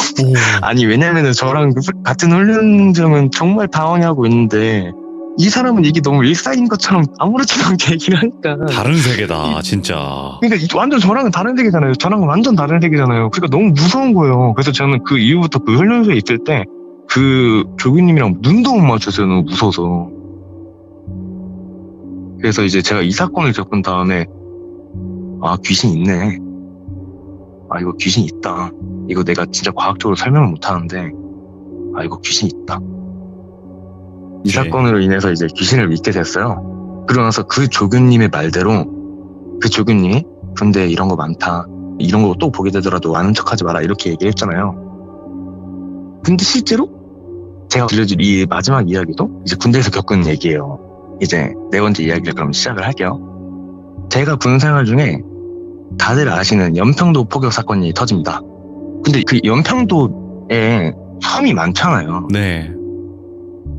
아니 왜냐면은 저랑 같은 훈련장은 정말 당황해하고 있는데 이 사람은 이게 너무 일상인 것처럼 아무렇지도 않게 얘기를 하니까 다른 세계다, 진짜. 그러니까 완전 저랑은 다른 세계잖아요. 저랑은 완전 다른 세계잖아요. 그러니까 너무 무서운 거예요. 그래서 저는 그 이후부터 그 훈련소에 있을 때 그 조교님이랑 눈도 못 마주쳤어요. 너무 무서워서. 그래서 이제 제가 이 사건을 겪은 다음에 아 귀신 있네. 아 이거 귀신 있다. 이거 내가 진짜 과학적으로 설명을 못 하는데 아 이거 귀신 있다. 이 네. 사건으로 인해서 이제 귀신을 믿게 됐어요. 그러고 나서 그 조교님의 말대로 그 조교님이 근데 이런 거 많다. 이런 거 또 보게 되더라도 아는 척하지 마라. 이렇게 얘기를 했잖아요. 근데 실제로 제가 들려줄 이 마지막 이야기도 이제 군대에서 겪은 얘기예요. 이제 네 번째 이야기를 그럼 시작을 할게요. 제가 군 생활 중에 다들 아시는 연평도 포격 사건이 터집니다. 근데 그 연평도에 섬이 많잖아요. 네.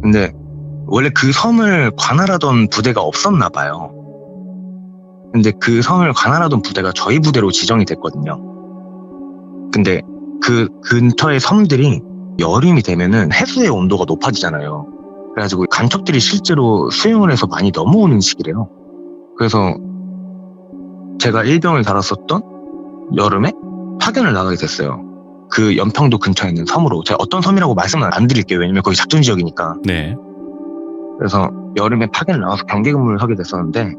근데 원래 그 섬을 관할하던 부대가 없었나 봐요. 근데 그 섬을 관할하던 부대가 저희 부대로 지정이 됐거든요. 근데 그 근처의 섬들이 여름이 되면은 해수의 온도가 높아지잖아요. 그래가지고 간척들이 실제로 수영을 해서 많이 넘어오는 시기래요. 그래서 제가 일병을 달았었던 여름에 파견을 나가게 됐어요. 그 연평도 근처에 있는 섬으로. 제가 어떤 섬이라고 말씀은 안 드릴게요. 왜냐면 거기 작전 지역이니까. 네. 그래서 여름에 파견을 나가서 경계 근무를 하게 됐었는데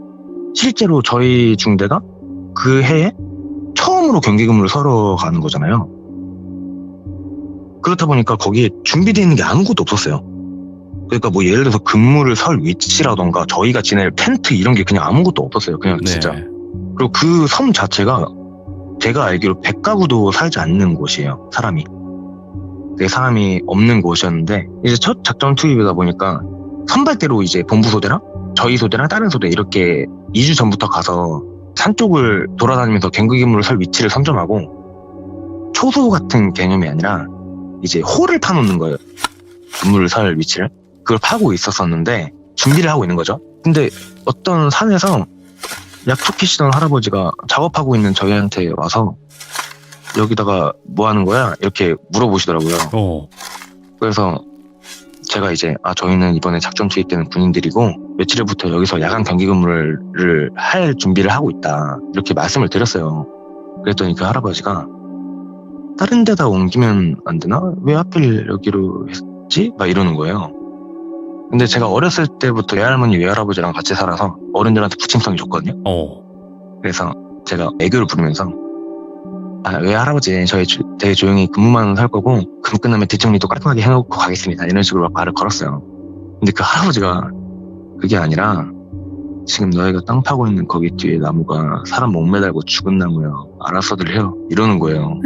실제로 저희 중대가 그 해에 처음으로 경계 근무를 서러 가는 거잖아요. 그렇다 보니까 거기에 준비되어 있는 게 아무것도 없었어요. 그러니까 뭐 예를 들어서 근무를 설 위치라던가 저희가 지낼 텐트 이런 게 그냥 아무것도 없었어요. 그냥 네. 진짜. 그리고 그 섬 자체가 제가 알기로 100가구도 살지 않는 곳이에요. 사람이. 되게 사람이 없는 곳이었는데 이제 첫 작전 투입이다 보니까 선발대로 이제 본부 소대랑 저희 소대랑 다른 소대 이렇게 2주 전부터 가서 산 쪽을 돌아다니면서 경계 근무를 설 위치를 선점하고 초소 같은 개념이 아니라 이제 홀을 파놓는 거예요. 근무를 설 위치를. 그걸 파고 있었었는데 준비를 하고 있는 거죠. 근데 어떤 산에서 약초 키시던 할아버지가 작업하고 있는 저희한테 와서 여기다가 뭐 하는 거야? 이렇게 물어보시더라고요. 어. 그래서 제가 이제 저희는 이번에 작전 투입되는 군인들이고 며칠 후부터 여기서 야간 경기 근무를 할 준비를 하고 있다 이렇게 말씀을 드렸어요. 그랬더니 그 할아버지가 다른 데다 옮기면 안 되나? 왜 하필 여기로 했지? 막 이러는 거예요. 근데 제가 어렸을 때부터 외할머니 외할아버지랑 같이 살아서 어른들한테 부침성이 좋거든요. 그래서 제가 애교를 부르면서 외할아버지 저희 되게 조용히 근무만 할 거고 근무 끝나면 뒷정리도 깔끔하게 해놓고 가겠습니다. 이런 식으로 말을 걸었어요. 근데 그 할아버지가 그게 아니라 지금 너희가 땅 파고 있는 거기 뒤에 나무가 사람 목 매달고 죽은 나무야. 알아서들 해요. 이러는 거예요.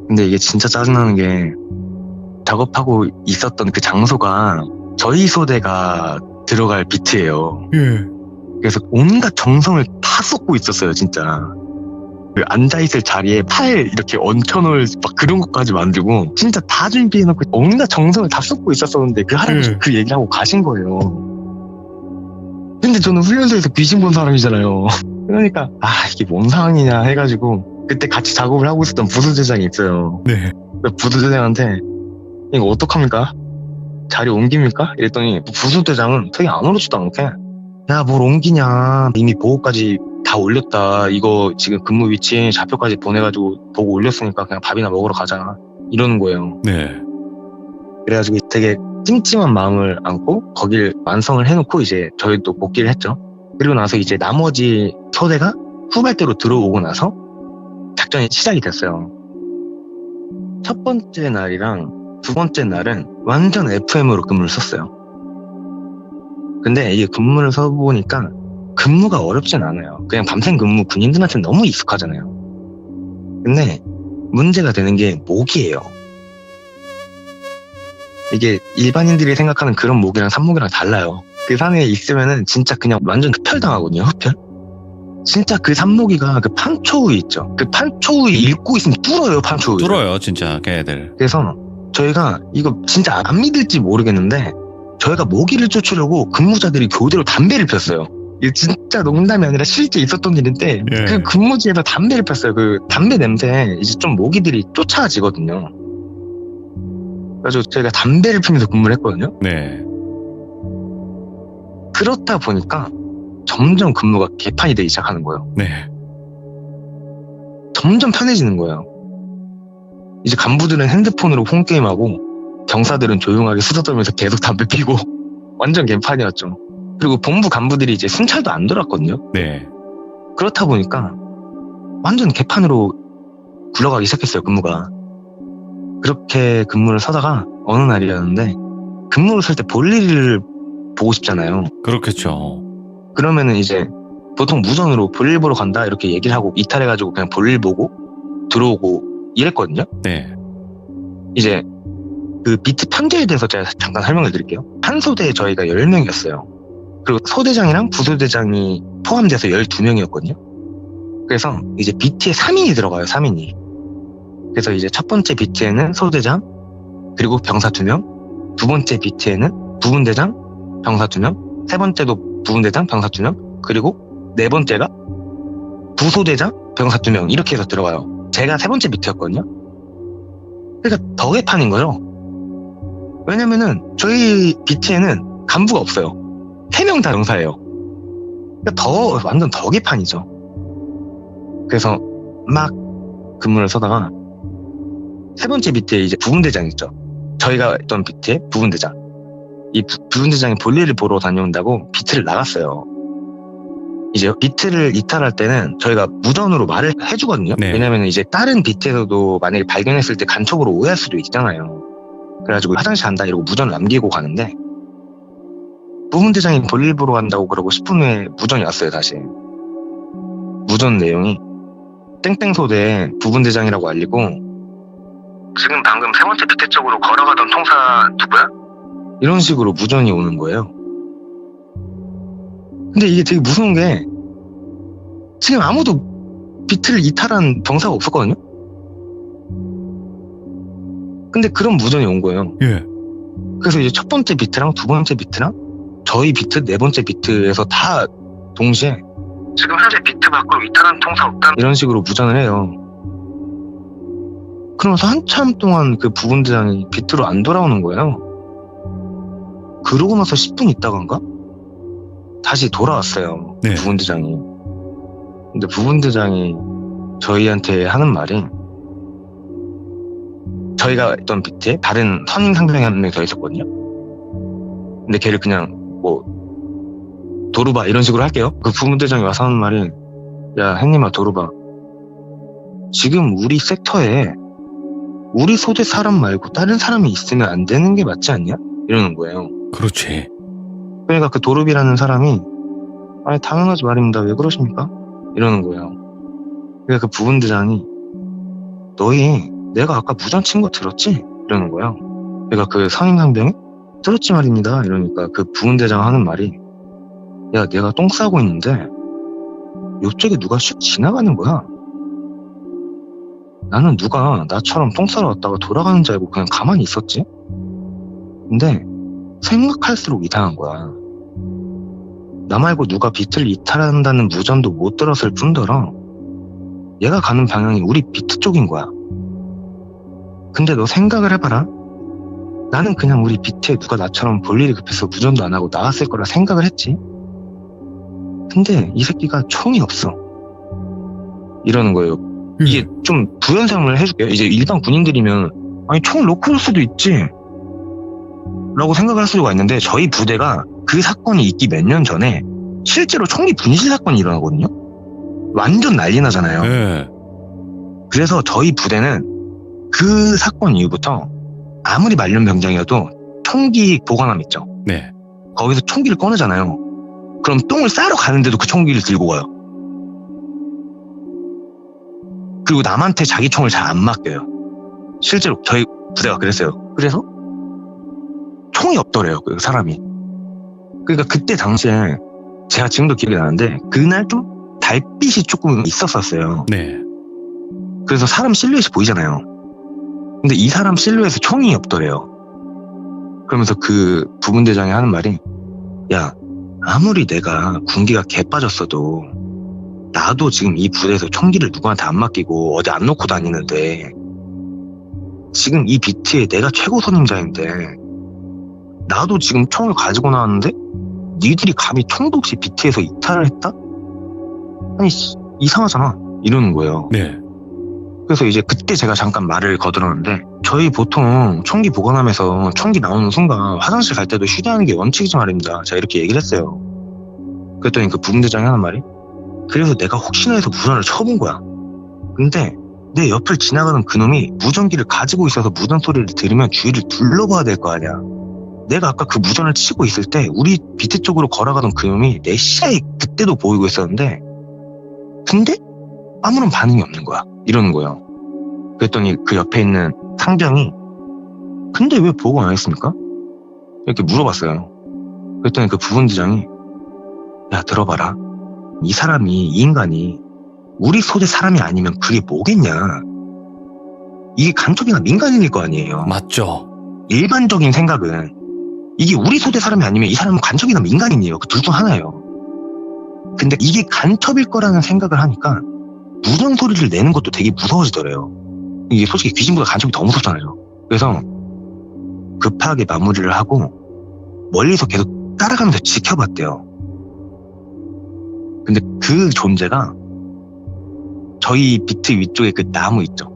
근데 이게 진짜 짜증나는 게 작업하고 있었던 그 장소가 저희 소대가 들어갈 비트예요. 그래서 온갖 정성을 다 쏟고 있었어요, 진짜. 그 앉아있을 자리에 팔 이렇게 얹혀놓을 막 그런 것까지 만들고 진짜 다 준비해놓고 온갖 정성을 다 쏟고 있었었는데 그 할아버지 그 얘기하고 가신 거예요. 근데 저는 훈련소에서 귀신 본 사람이잖아요. 그러니까 이게 뭔 상황이냐 해가지고 그때 같이 작업을 하고 있었던 부수대장이 있어요. 네. 부수대장한테 이거 어떡합니까? 자리 옮깁니까? 이랬더니 부수대장은 되게 아무렇지도 않게 야 뭘 옮기냐 이미 보고까지 다 올렸다. 이거 지금 근무 위치 좌표까지 보내가지고 보고 올렸으니까 그냥 밥이나 먹으러 가자 이러는 거예요. 네. 그래가지고 되게 찜찜한 마음을 안고 거길 완성을 해놓고 이제 저희도 복귀를 했죠. 그리고 나서 이제 나머지 소대가 후발대로 들어오고 나서 작전이 시작이 됐어요. 첫 번째 날이랑 두 번째 날은 완전 FM으로 근무를 썼어요. 근데 이게 근무를 써보니까 근무가 어렵진 않아요. 그냥 밤샘 근무 군인들한테는 너무 익숙하잖아요. 근데 문제가 되는 게 모기예요. 이게 일반인들이 생각하는 그런 모기랑 산모기랑 달라요. 그 산에 있으면은 진짜 그냥 완전 흡혈당하거든요. 흡혈. 진짜 그 산모기가 그 판초우이 있죠. 그 판초우이 읽고 있으면 뚫어요. 판초우이. 뚫어요, 진짜 걔네들. 그래서 저희가 이거 진짜 안 믿을지 모르겠는데 저희가 모기를 쫓으려고 근무자들이 교대로 담배를 폈어요. 이게 진짜 농담이 아니라 실제 있었던 일인데 예. 그 근무지에서 담배를 폈어요. 그 담배 냄새에 이제 좀 모기들이 쫓아지거든요. 그래서 저희가 담배를 피면서 근무를 했거든요. 네. 그렇다 보니까 점점 근무가 개판이 되기 시작하는 거예요. 네. 점점 편해지는 거예요. 이제 간부들은 핸드폰으로 홈게임하고 병사들은 조용하게 수다 떨면서 계속 담배 피고 완전 개판이었죠. 그리고 본부 간부들이 이제 순찰도 안 돌았거든요. 네. 그렇다 보니까 완전 개판으로 굴러가기 시작했어요, 근무가. 그렇게 근무를 서다가 어느 날이었는데 근무를 설 때 볼일을 보고 싶잖아요. 그렇겠죠. 그러면은 이제 보통 무전으로 볼일 보러 간다 이렇게 얘기를 하고 이탈해가지고 그냥 볼일 보고 들어오고 이랬거든요. 네. 이제 그 비트 편제에 대해서 제가 잠깐 설명을 드릴게요. 한 소대에 저희가 10명이었어요. 그리고 소대장이랑 부소대장이 포함돼서 12명이었거든요. 그래서 이제 비트에 3인이 들어가요, 3인이. 그래서 이제 첫 번째 비트에는 소대장, 그리고 병사 2명, 두 번째 비트에는 부분대장, 병사 2명, 세 번째도 부분대장, 병사 2명, 그리고 네 번째가 부소대장, 병사 2명, 이렇게 해서 들어가요. 제가 세 번째 비트였거든요. 그러니까 더 개판인 거죠. 왜냐면은 저희 비트에는 간부가 없어요. 3명 다 병사예요. 그러니까 완전 더 개판이죠. 그래서 막 근무를 서다가 세 번째 비트에 이제 부분대장 있죠. 저희가 있던 비트에 부분대장. 이 부분대장이 볼일을 보러 다녀온다고 비트를 나갔어요. 이제 비트를 이탈할 때는 저희가 무전으로 말을 해주거든요. 네. 왜냐면 이제 다른 비트에서도 만약에 발견했을 때 간첩으로 오해할 수도 있잖아요. 그래가지고 화장실 간다 이러고 무전을 남기고 가는데 부분대장이 볼일 보러 간다고 그러고 10분 후에 무전이 왔어요, 다시. 무전 내용이 땡땡소대 부분대장이라고 알리고 지금 방금 세 번째 비트 쪽으로 걸어가던 통사 누구야? 이런 식으로 무전이 오는 거예요. 근데 이게 되게 무서운 게 지금 아무도 비트를 이탈한 병사가 없었거든요. 근데 그런 무전이 온 거예요. 예. 그래서 이제 첫 번째 비트랑 두 번째 비트랑 저희 비트 네 번째 비트에서 다 동시에 지금 현재 비트 밖으로 이탈한 통사 없다 이런 식으로 무전을 해요. 그러면서 한참 동안 그 부분대장이 비트로 안 돌아오는 거예요. 그러고 나서 10분 있다간가 다시 돌아왔어요. 네. 부분대장이. 근데 부분대장이 저희한테 하는 말이, 저희가 있던 비트에 다른 선임 상병이 한 명 더 있었거든요. 근데 걔를 그냥 뭐 도루바 이런 식으로 할게요. 그 부분대장이 와서 하는 말이, 야 형님아 도루바, 지금 우리 섹터에 우리 소대 사람 말고 다른 사람이 있으면 안 되는 게 맞지 않냐? 이러는 거예요. 그렇지. 그러니까 그 도루비라는 사람이, 아니 당연하지 말입니다. 왜 그러십니까? 이러는 거예요. 그러니까 그 부분대장이, 너희 내가 아까 무전 친 거 들었지? 이러는 거예요. 그러니까 그 상임상병이 들었지 말입니다. 이러니까 그 부분대장 하는 말이, 야 내가 똥 싸고 있는데 요쪽에 누가 슉 지나가는 거야. 나는 누가 나처럼 똥 싸러 왔다가 돌아가는 줄 알고 그냥 가만히 있었지. 근데 생각할수록 이상한 거야. 나 말고 누가 비트를 이탈한다는 무전도 못 들었을 뿐더러 얘가 가는 방향이 우리 비트 쪽인 거야. 근데 너 생각을 해봐라. 나는 그냥 우리 비트에 누가 나처럼 볼 일이 급해서 무전도 안 하고 나왔을 거라 생각을 했지. 근데 이 새끼가 총이 없어. 이러는 거예요. 이게 좀 부연상을 해줄게요. 이제 일반 군인들이면 아니 총을 놓고 올 수도 있지 라고 생각을 할 수가 있는데, 저희 부대가 그 사건이 있기 몇 년 전에 실제로 총기 분실 사건이 일어나거든요. 완전 난리 나잖아요. 네. 그래서 저희 부대는 그 사건 이후부터 아무리 말년병장이어도 총기 보관함 있죠. 네. 거기서 총기를 꺼내잖아요. 그럼 똥을 싸러 가는데도 그 총기를 들고 가요. 그리고 남한테 자기 총을 잘 안 맡겨요. 실제로 저희 부대가 그랬어요. 그래서 총이 없더래요, 그 사람이. 그러니까 그때 당시에 제가 지금도 기억이 나는데, 그날 좀 달빛이 조금 있었었어요. 네. 그래서 사람 실루엣이 보이잖아요. 근데 이 사람 실루엣에 총이 없더래요. 그러면서 그 부분대장이 하는 말이, 야 아무리 내가 군기가 개 빠졌어도 나도 지금 이 부대에서 총기를 누구한테 안 맡기고 어디 안 놓고 다니는데, 지금 이 비트에 내가 최고 선임자인데 나도 지금 총을 가지고 나왔는데 니들이 감히 총도 없이 비트에서 이탈을 했다? 아니 이상하잖아 이러는 거예요. 네. 그래서 이제 그때 제가 잠깐 말을 거들었는데, 저희 보통 총기 보관함에서 총기 나오는 순간 화장실 갈 때도 휴대하는 게 원칙이지 말입니다. 제가 이렇게 얘기를 했어요. 그랬더니 그 부분대장이 하는 말이, 그래서 내가 혹시나 해서 무전을 쳐본 거야. 근데 내 옆을 지나가는 그놈이 무전기를 가지고 있어서 무전 소리를 들으면 주위를 둘러봐야 될 거 아니야. 내가 아까 그 무전을 치고 있을 때 우리 비트 쪽으로 걸어가던 그놈이 내 시야에 그때도 보이고 있었는데, 근데 아무런 반응이 없는 거야. 이러는 거예요. 그랬더니 그 옆에 있는 상병이, 근데 왜 보고 안 했습니까? 이렇게 물어봤어요. 그랬더니 그 부분대장이, 야 들어봐라. 이 사람이, 이 인간이 우리 소대 사람이 아니면 그게 뭐겠냐. 이게 간첩이나 민간인일 거 아니에요. 맞죠. 일반적인 생각은 이게 우리 소대 사람이 아니면 이 사람은 간첩이나 민간인이에요. 그 둘 중 하나예요. 근데 이게 간첩일 거라는 생각을 하니까 무전 소리를 내는 것도 되게 무서워지더래요. 이게 솔직히 귀신보다 간첩이 더 무섭잖아요. 그래서 급하게 마무리를 하고 멀리서 계속 따라가면서 지켜봤대요. 근데 그 존재가 저희 비트 위쪽에 그 나무 있죠.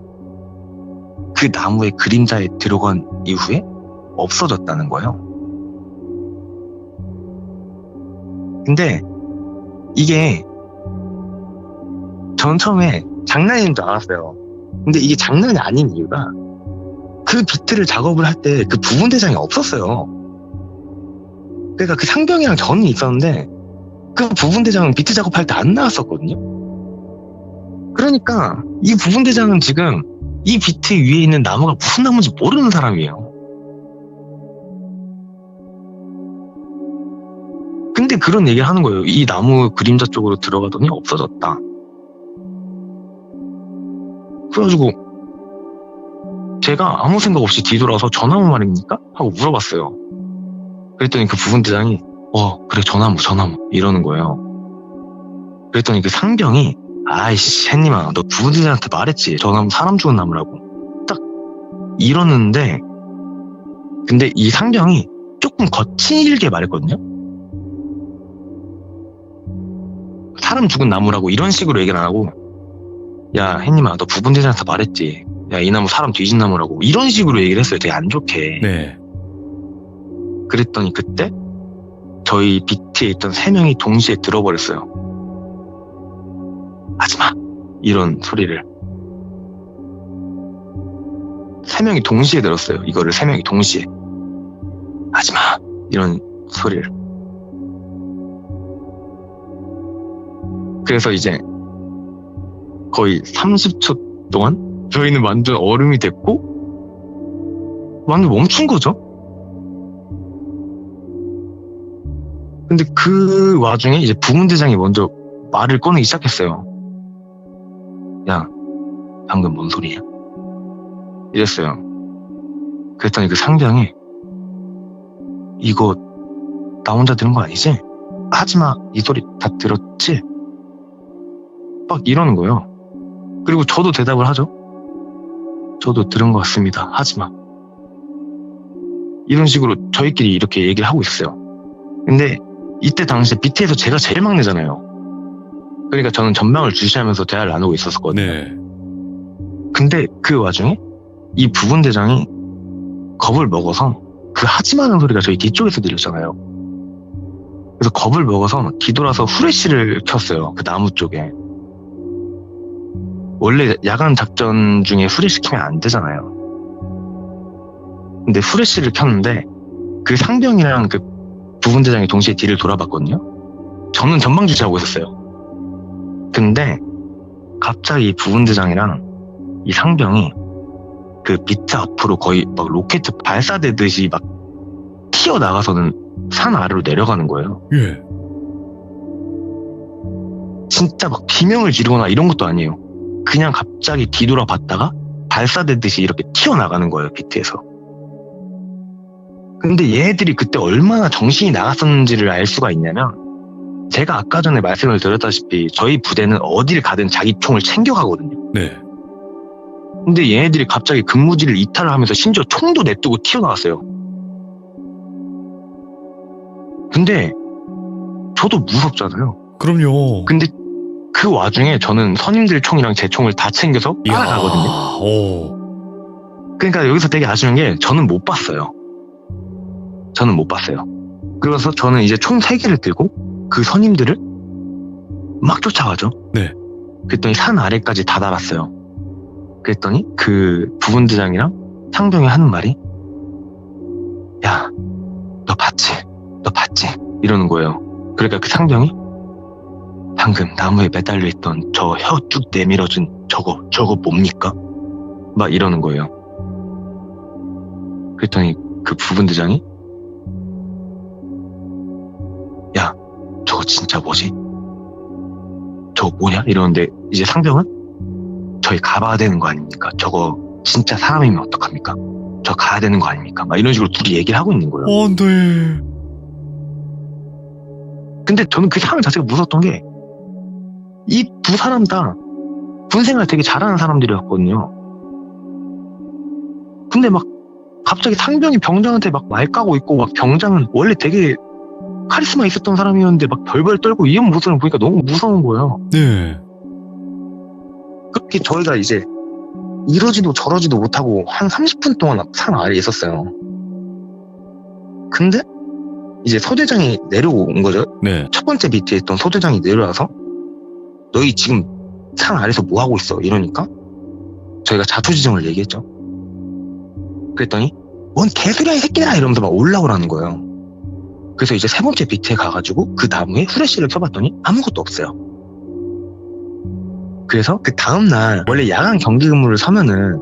그 나무의 그림자에 들어간 이후에 없어졌다는 거예요. 근데 이게 전 처음에 장난인 줄 알았어요. 근데 이게 장난이 아닌 이유가, 그 비트를 작업을 할 때 그 부분대장이 없었어요. 그러니까 그 상병이랑 저는 있었는데 그 부분대장은 비트 작업할 때 안 나왔었거든요. 그러니까 이 부분대장은 지금 이 비트 위에 있는 나무가 무슨 나무인지 모르는 사람이에요. 근데 그런 얘기를 하는 거예요. 이 나무 그림자 쪽으로 들어가더니 없어졌다. 그래가지고 제가 아무 생각 없이 뒤돌아서 저나무 말입니까? 하고 물어봤어요. 그랬더니 그 부분대장이 그래 저나무 이러는 거예요. 그랬더니 그 상병이, 아이씨 햇님아 너 부분대장한테 말했지 저나무 사람 죽은 나무라고 딱 이러는데, 근데 이 상병이 조금 거칠게 말했거든요. 사람 죽은 나무라고 이런 식으로 얘기를 안 하고, 야 햇님아 너 부분대장에서 말했지, 야 이 나무 사람 뒤진 나무라고, 이런 식으로 얘기를 했어요. 되게 안 좋게. 네. 그랬더니 그때 저희 BT에 있던 3명이 동시에 들어버렸어요. 하지마 이런 소리를 3명이 동시에 들었어요. 이거를 3명이 동시에 하지마 이런 소리를. 그래서 이제 거의 30초 동안 저희는 완전 얼음이 됐고 완전 멈춘 거죠. 근데 그 와중에 이제 부문대장이 먼저 말을 꺼내기 시작했어요. 야, 방금 뭔 소리야? 이랬어요. 그랬더니 그 상병이 이거 나 혼자 들은 거 아니지? 하지마 이 소리 다 들었지? 막 이러는 거예요. 그리고 저도 대답을 하죠. 저도 들은 것 같습니다. 하지마. 이런 식으로 저희끼리 이렇게 얘기를 하고 있어요. 근데 이때 당시에 BT에서 제가 제일 막내잖아요. 그러니까 저는 전방을 주시하면서 대화를 나누고 있었거든요. 네. 근데 그 와중에 이 부분대장이 겁을 먹어서 그 하지마는 소리가 저희 뒤쪽에서 들렸잖아요. 그래서 겁을 먹어서 뒤돌아서 후레쉬를 켰어요. 그 나무 쪽에. 원래 야간 작전 중에 후레쉬 켜면 안 되잖아요. 근데 후레쉬를 켰는데 그 상병이랑 그 부분대장이 동시에 뒤를 돌아봤거든요. 저는 전방 주시하고 있었어요. 근데 갑자기 부분대장이랑 이 상병이 그 비트 앞으로 거의 막 로켓 발사되듯이 막 튀어나가서는 산 아래로 내려가는 거예요. 예. 진짜 막 비명을 지르거나 이런 것도 아니에요. 그냥 갑자기 뒤돌아봤다가 발사되듯이 이렇게 튀어나가는 거예요, 비트에서. 근데 얘네들이 그때 얼마나 정신이 나갔었는지를 알 수가 있냐면, 제가 아까 전에 말씀을 드렸다시피 저희 부대는 어딜 가든 자기 총을 챙겨가거든요. 네. 근데 얘네들이 갑자기 근무지를 이탈을 하면서 심지어 총도 내두고 튀어나왔어요. 근데 저도 무섭잖아요. 그럼요. 근데 그 와중에 저는 선임들 총이랑 제 총을 다 챙겨서 따라가거든요. 오. 그러니까 여기서 되게 아쉬운 게 저는 못 봤어요. 저는 못 봤어요. 그래서 저는 이제 총 3개를 들고 그 선임들을 막 쫓아가죠. 네. 그랬더니 산 아래까지 다 달았어요. 그랬더니 그 부분대장이랑 상병이 하는 말이, 야, 너 봤지? 너 봤지? 이러는 거예요. 그러니까 그 상병이 방금 나무에 매달려 있던 저 혀 쭉 내밀어준 저거 뭡니까? 막 이러는 거예요. 그랬더니 그 부분대장이, 야, 저거 진짜 뭐지? 저거 뭐냐? 이러는데 이제 상병은 저희 가봐야 되는 거 아닙니까? 저거 진짜 사람이면 어떡합니까? 저 가야 되는 거 아닙니까? 막 이런 식으로 둘이 얘기를 하고 있는 거예요. 안 돼. 근데 저는 그 상황 자체가 무서웠던 게, 이 두 사람 다 군생활 되게 잘하는 사람들이었거든요. 근데 막 갑자기 상병이 병장한테 막 말 까고 있고, 막 병장은 원래 되게 카리스마 있었던 사람이었는데 막 벌벌 떨고 이런 모습을 보니까 너무 무서운 거예요. 네. 그렇게 저희가 이제 이러지도 저러지도 못하고 한 30분 동안 산 아래에 있었어요. 근데 이제 소대장이 내려온 거죠. 네. 첫 번째 BT에 있던 소대장이 내려와서 너희 지금 산 아래에서 뭐 하고 있어? 이러니까 저희가 자초지종을 얘기했죠. 그랬더니 뭔 개소리야 이 새끼야 이러면서 막 올라오라는 거예요. 그래서 이제 세 번째 BT에 가가지고 그 나무에 후레쉬를 켜봤더니 아무것도 없어요. 그래서 그 다음날 원래 야간 경기 근무를 서면은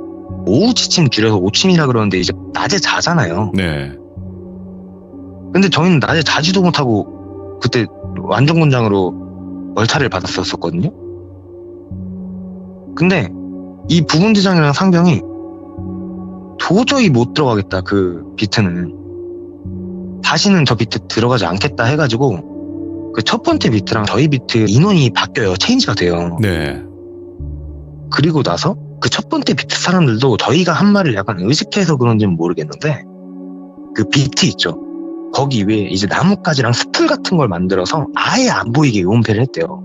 오후 지침 줄여서 오침이라 그러는데 이제 낮에 자잖아요. 네. 근데 저희는 낮에 자지도 못하고 그때 완전군장으로 월차를 받았었거든요. 근데 이 부분대장이랑 상병이 도저히 못 들어가겠다, 그 비트는. 다시는 저 비트 들어가지 않겠다 해가지고 그 첫 번째 비트랑 저희 비트 인원이 바뀌어요. 체인지가 돼요. 네. 그리고 나서 그 첫 번째 비트 사람들도 저희가 한 말을 약간 의식해서 그런지는 모르겠는데 그 비트 있죠. 거기 위에 이제 나뭇가지랑 스풀 같은 걸 만들어서 아예 안 보이게 요원패를 했대요.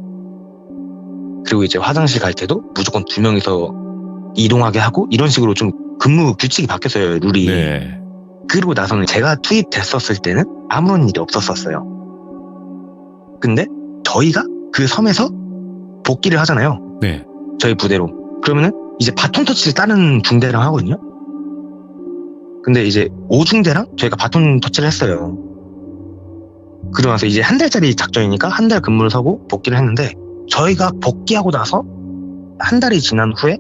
그리고 이제 화장실 갈 때도 무조건 2명이서 이동하게 하고 이런 식으로 좀 근무 규칙이 바뀌었어요, 룰이. 네. 그리고 나서는 제가 투입됐었을 때는 아무런 일이 없었어요. 근데 저희가 그 섬에서 복귀를 하잖아요. 네. 저희 부대로. 그러면은 이제 바톤 터치를 다른 중대랑 하거든요. 근데 이제 5중대랑 저희가 바톤 터치를 했어요. 그러고 나서 이제 한 달짜리 작전이니까 한 달 근무를 서고 복귀를 했는데 저희가 복귀하고 나서 한 달이 지난 후에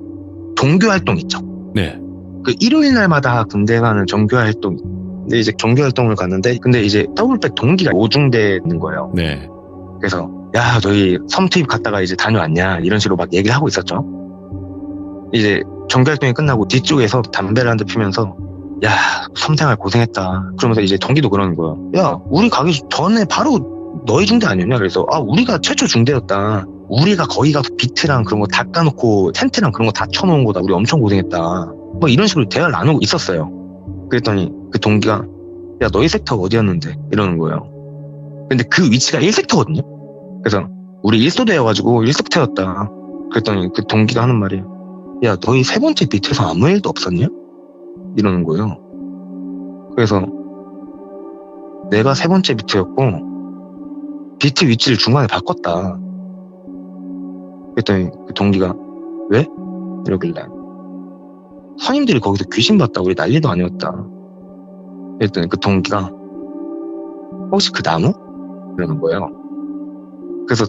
종교활동 있죠. 네. 그 일요일 날마다 군대 가는 종교활동. 근데 이제 종교활동을 갔는데 근데 이제 더블백 동기가 5중대에 있는 거예요. 네. 그래서 야 너희 섬 투입 갔다가 이제 다녀왔냐 이런 식으로 막 얘기를 하고 있었죠. 이제 종교활동이 끝나고 뒤쪽에서 담배를 한 대 피면서 야 섬생활 고생했다 그러면서 이제 동기도 그러는 거예요. 야 우리 가기 전에 바로 너희 중대 아니었냐. 그래서 아 우리가 최초 중대였다. 우리가 거기 가서 비트랑 그런 거 다 까놓고 텐트랑 그런 거 다 쳐놓은 거다. 우리 엄청 고생했다. 뭐 이런 식으로 대화를 나누고 있었어요. 그랬더니 그 동기가 야 너희 섹터가 어디였는데 이러는 거예요. 근데 그 위치가 1섹터거든요. 그래서 우리 1소대여가지고 1섹터였다. 그랬더니 그 동기가 하는 말이 야 너희 세 번째 비트에서 아무 일도 없었냐? 이러는 거예요. 그래서 내가 세 번째 비트였고 비트 위치를 중간에 바꿨다. 그랬더니 그 동기가 왜? 이러길래 선임들이 거기서 귀신 봤다. 우리 난리도 아니었다. 그랬더니 그 동기가 혹시 그 나무? 이러는 거예요. 그래서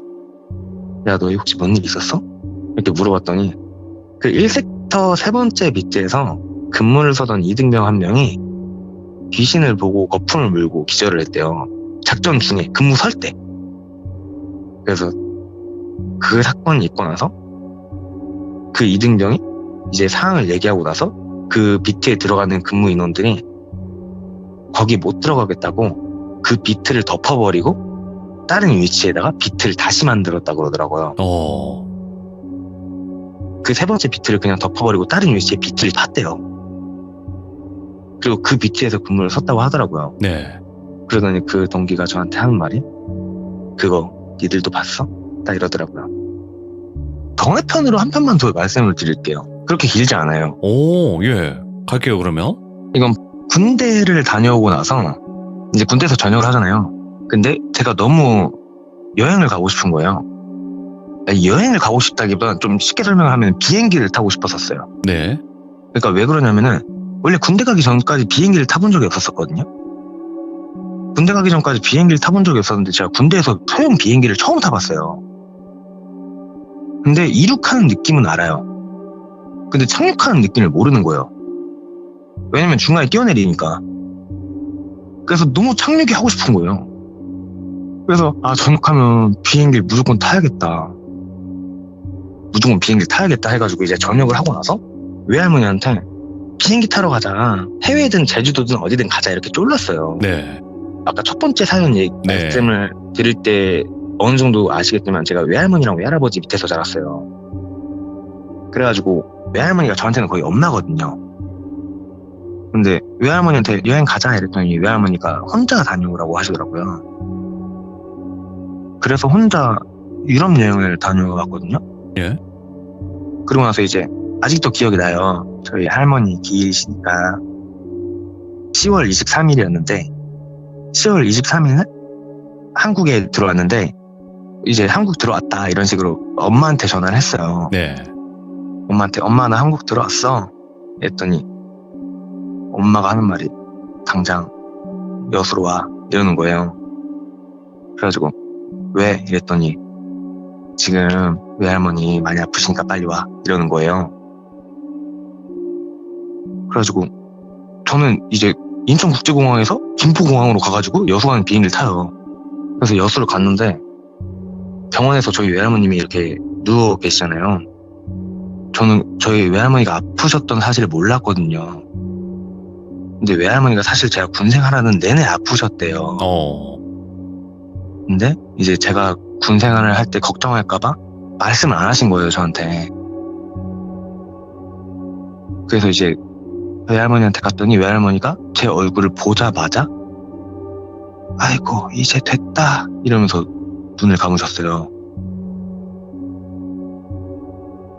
야 너희 혹시 뭔 일 있었어? 이렇게 물어봤더니 그 1섹터 세 번째 비트에서 근무를 서던 이등병 한 명이 귀신을 보고 거품을 물고 기절을 했대요. 작전 중에 근무 설 때. 그래서 그 사건이 있고 나서 그 이등병이 이제 상황을 얘기하고 나서 그 비트에 들어가는 근무 인원들이 거기 못 들어가겠다고 그 비트를 덮어버리고 다른 위치에다가 비트를 다시 만들었다고 그러더라고요. 그 세 번째 비트를 그냥 덮어버리고 다른 위치에 비트를 탔대요. 그리고 그 비트에서 근무를 섰다고 하더라고요. 네. 그러더니 그 동기가 저한테 하는 말이 그거 니들도 봤어? 딱 이러더라고요. 경례편으로 한 편만 더 말씀을 드릴게요. 그렇게 길지 않아요. 오, 예. 갈게요, 그러면. 이건 군대를 다녀오고 나서 이제 군대에서 전역을 하잖아요. 근데 제가 너무 여행을 가고 싶은 거예요. 아니, 여행을 가고 싶다기보다 좀 쉽게 설명을 하면 비행기를 타고 싶었었어요. 네. 그러니까 왜 그러냐면은 원래 군대 가기 전까지 비행기를 타본 적이 없었거든요. 군대 가기 전까지 비행기를 타본 적이 없었는데 제가 군대에서 소형 비행기를 처음 타봤어요. 근데 이륙하는 느낌은 알아요. 근데 착륙하는 느낌을 모르는 거예요. 왜냐면 중간에 뛰어내리니까. 그래서 너무 착륙이 하고 싶은 거예요. 그래서 전역하면 비행기를 무조건 타야겠다. 무조건 비행기를 타야겠다 해가지고 이제 전역을 하고 나서 외할머니한테 비행기 타러 가자. 해외든 제주도든 어디든 가자 이렇게 쫄랐어요. 네. 아까 첫 번째 사연 네. 말씀을 드릴 때 어느 정도 아시겠지만 제가 외할머니랑 외할아버지 밑에서 자랐어요. 그래가지고 외할머니가 저한테는 거의 엄마거든요. 근데 외할머니한테 여행 가자 이랬더니 외할머니가 혼자 다녀오라고 하시더라고요. 그래서 혼자 유럽 여행을 다녀왔거든요. 예. 그러고 나서 이제 아직도 기억이 나요. 저희 할머니 기일이시니까 10월 23일이었는데 10월 23일날 한국에 들어왔는데 이제 한국 들어왔다 이런 식으로 엄마한테 전화를 했어요. 네. 엄마한테 엄마 나 한국 들어왔어 했더니 엄마가 하는 말이 당장 여수로 와 이러는 거예요. 그래가지고 왜? 이랬더니 지금 외할머니 많이 아프시니까 빨리 와 이러는 거예요. 그래가지고 저는 이제 인천국제공항에서 김포공항으로 가가지고 여수 가는 비행기를 타요. 그래서 여수를 갔는데 병원에서 저희 외할머님이 이렇게 누워 계시잖아요. 저는 저희 외할머니가 아프셨던 사실을 몰랐거든요. 근데 외할머니가 사실 제가 군생활하는 내내 아프셨대요. 근데 이제 제가 군생활을 할 때 걱정할까봐 말씀을 안 하신 거예요, 저한테. 그래서 이제 외할머니한테 갔더니 외할머니가 제 얼굴을 보자마자 아이고 이제 됐다 이러면서 눈을 감으셨어요.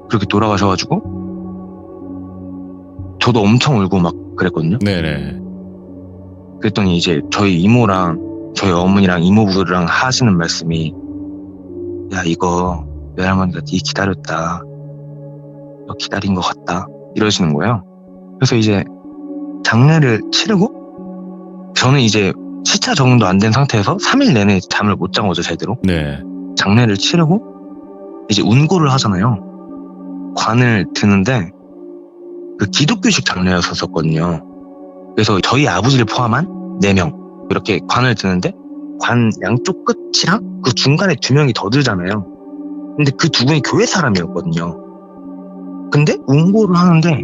그렇게 돌아가셔가지고 저도 엄청 울고 막 그랬거든요. 네네. 그랬더니 이제 저희 이모랑 저희 어머니랑 이모부랑 하시는 말씀이 야 이거 외할머니가 네 기다렸다. 너 기다린 것 같다. 이러시는 거예요. 그래서 이제 장례를 치르고 저는 이제 시차 적응도 안 된 상태에서 3일 내내 잠을 못 잔 거죠 제대로. 네. 장례를 치르고 이제 운고를 하잖아요. 관을 드는데 그 기독교식 장례였었거든요. 그래서 저희 아버지를 포함한 4명 이렇게 관을 드는데 관 양쪽 끝이랑 그 중간에 2명이 더 들잖아요. 근데 그 2분이 교회 사람이었거든요. 근데 운고를 하는데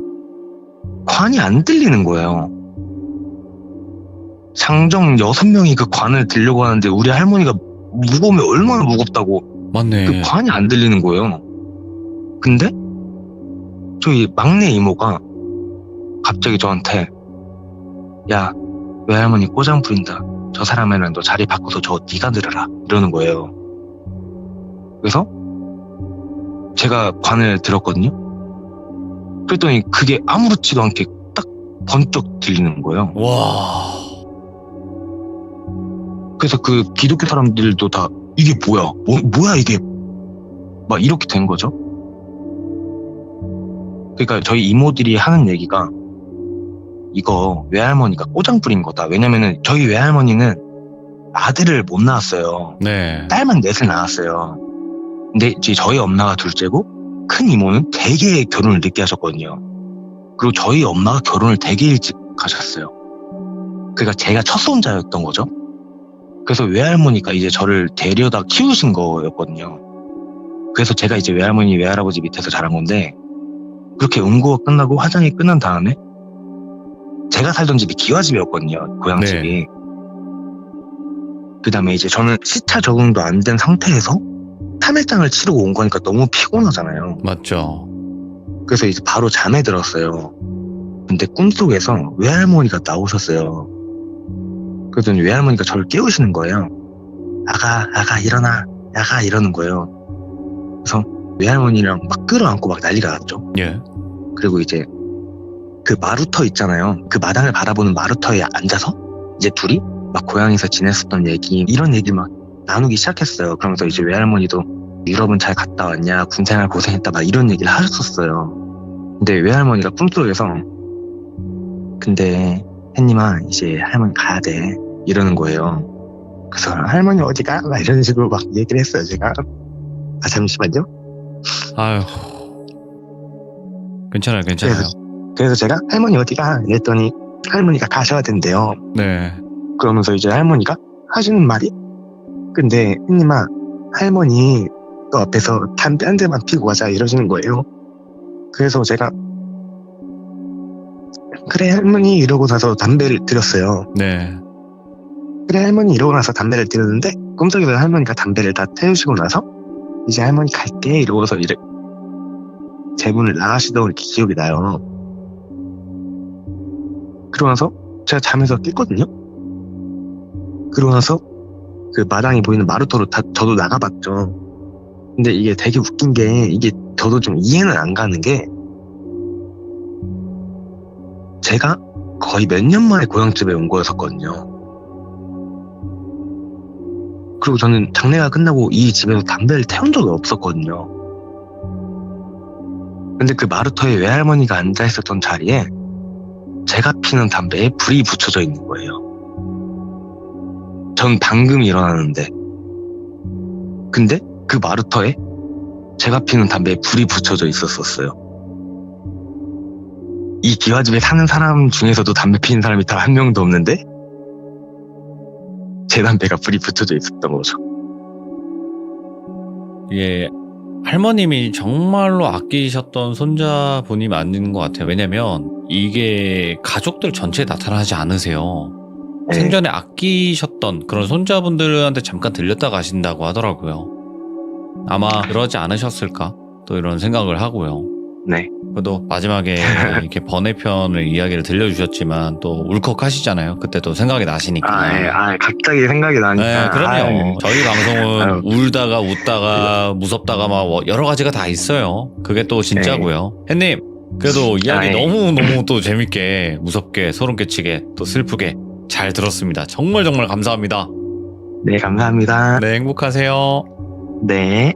관이 안 들리는 거예요. 장정 6명이 그 관을 들려고 하는데 우리 할머니가 무거우면 얼마나 무겁다고 맞네. 그 관이 안 들리는 거예요. 근데 저희 막내 이모가 갑자기 저한테 야 외할머니 꼬장 부린다. 저 사람이랑 너 자리 바꿔서 저 네가 들으라 이러는 거예요. 그래서 제가 관을 들었거든요. 그랬더니 그게 아무렇지도 않게 딱 번쩍 들리는 거예요. 와. 그래서 그 기독교 사람들도 다 이게 뭐야? 뭐야 이게? 막 이렇게 된 거죠. 그러니까 저희 이모들이 하는 얘기가 이거 외할머니가 꼬장 부린 거다. 왜냐면은 저희 외할머니는 아들을 못 낳았어요. 네. 딸만 넷을 낳았어요. 근데 이제 저희 엄마가 둘째고 큰 이모는 되게 결혼을 늦게 하셨거든요. 그리고 저희 엄마가 결혼을 되게 일찍 하셨어요. 그러니까 제가 첫 손자였던 거죠. 그래서 외할머니가 이제 저를 데려다 키우신 거였거든요. 그래서 제가 이제 외할머니, 외할아버지 밑에서 자란 건데 그렇게 운구가 끝나고 화장이 끝난 다음에 제가 살던 집이 기와집이었거든요. 고향집이. 그 다음에 이제 저는 시차 적응도 안 된 상태에서 3일장을 치르고 온 거니까 너무 피곤하잖아요. 맞죠. 그래서 이제 바로 잠에 들었어요. 근데 꿈속에서 외할머니가 나오셨어요. 그랬더니 외할머니가 저를 깨우시는 거예요. 아가 일어나. 아가 이러는 거예요. 그래서 외할머니랑 막 끌어안고 막 난리가 났죠. 예. 그리고 이제 그 마루터 있잖아요. 그 마당을 바라보는 마루터에 앉아서 이제 둘이 막 고향에서 지냈었던 얘기 이런 얘기 막 나누기 시작했어요. 그러면서 이제 외할머니도 유럽은 잘 갔다 왔냐, 군생활 고생했다 막 이런 얘기를 하셨었어요. 근데 외할머니가 꿈속에서 근데 햇님아 이제 할머니 가야 돼 이러는 거예요. 그래서 할머니 어디가? 막 이런 식으로 막 얘기를 했어요. 제가 잠시만요. 아유. 괜찮아요. 그래서 제가 할머니 어디가? 이랬더니 할머니가 가셔야 된대요. 네. 그러면서 이제 할머니가 하시는 말이 근데 햇님아 할머니 너 앞에서 담배 한 대만 피고 가자 이러시는 거예요. 그래서 제가 그래 할머니 이러고 나서 담배를 드렸어요. 네. 그래 할머니 이러고 나서 담배를 드렸는데 꿈속에서 할머니가 담배를 다 태우시고 나서 이제 할머니 갈게 이러고서 이제 제 문을 나가시던 이렇게 기억이 나요. 그러고 나서 제가 잠에서 깼거든요. 그러고 나서 그 마당이 보이는 마루터로 저도 나가봤죠. 근데 이게 되게 웃긴 게 이게 저도 좀 이해는 안 가는 게 제가 거의 몇 년 만에 고향집에 온 거였었거든요. 그리고 저는 장례가 끝나고 이 집에서 담배를 태운 적이 없었거든요. 근데 그 마루터에 외할머니가 앉아있었던 자리에 제가 피는 담배에 불이 붙여져 있는 거예요. 전 방금 일어나는데 근데 그 마루터에 제가 피는 담배에 불이 붙여져 있었어요. 이 기와집에 사는 사람 중에서도 담배 피는 사람이 단 한 명도 없는데 제 담배가 불이 붙여져 있었던 거죠. 이게 할머님이 정말로 아끼셨던 손자분이 맞는 것 같아요. 왜냐면 이게 가족들 전체에 나타나지 않으세요. 네. 생전에 아끼셨던 그런 손자분들한테 잠깐 들렸다 가신다고 하더라고요. 아마 그러지 않으셨을까? 또 이런 생각을 하고요. 네. 그래도 마지막에 이렇게 번외편을 이야기를 들려주셨지만 또 울컥하시잖아요. 그때 또 생각이 나시니까. 예. 갑자기 생각이 나니까. 네, 그럼요. 저희 방송은 아유. 울다가 웃다가 무섭다가 막 여러 가지가 다 있어요. 그게 또 진짜고요. 햇님, 그래도 이야기 예. 너무 또 재밌게, 무섭게, 소름 끼치게, 또 슬프게 잘 들었습니다. 정말 감사합니다. 네, 감사합니다. 네, 행복하세요. 네.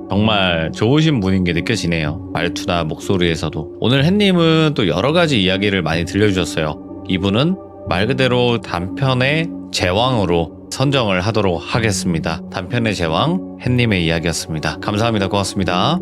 정말 좋으신 분인 게 느껴지네요. 말투나 목소리에서도. 오늘 햇님은 또 여러 가지 이야기를 많이 들려주셨어요. 이분은 말 그대로 단편의 제왕으로 선정을 하도록 하겠습니다. 단편의 제왕 햇님의 이야기였습니다. 감사합니다. 고맙습니다.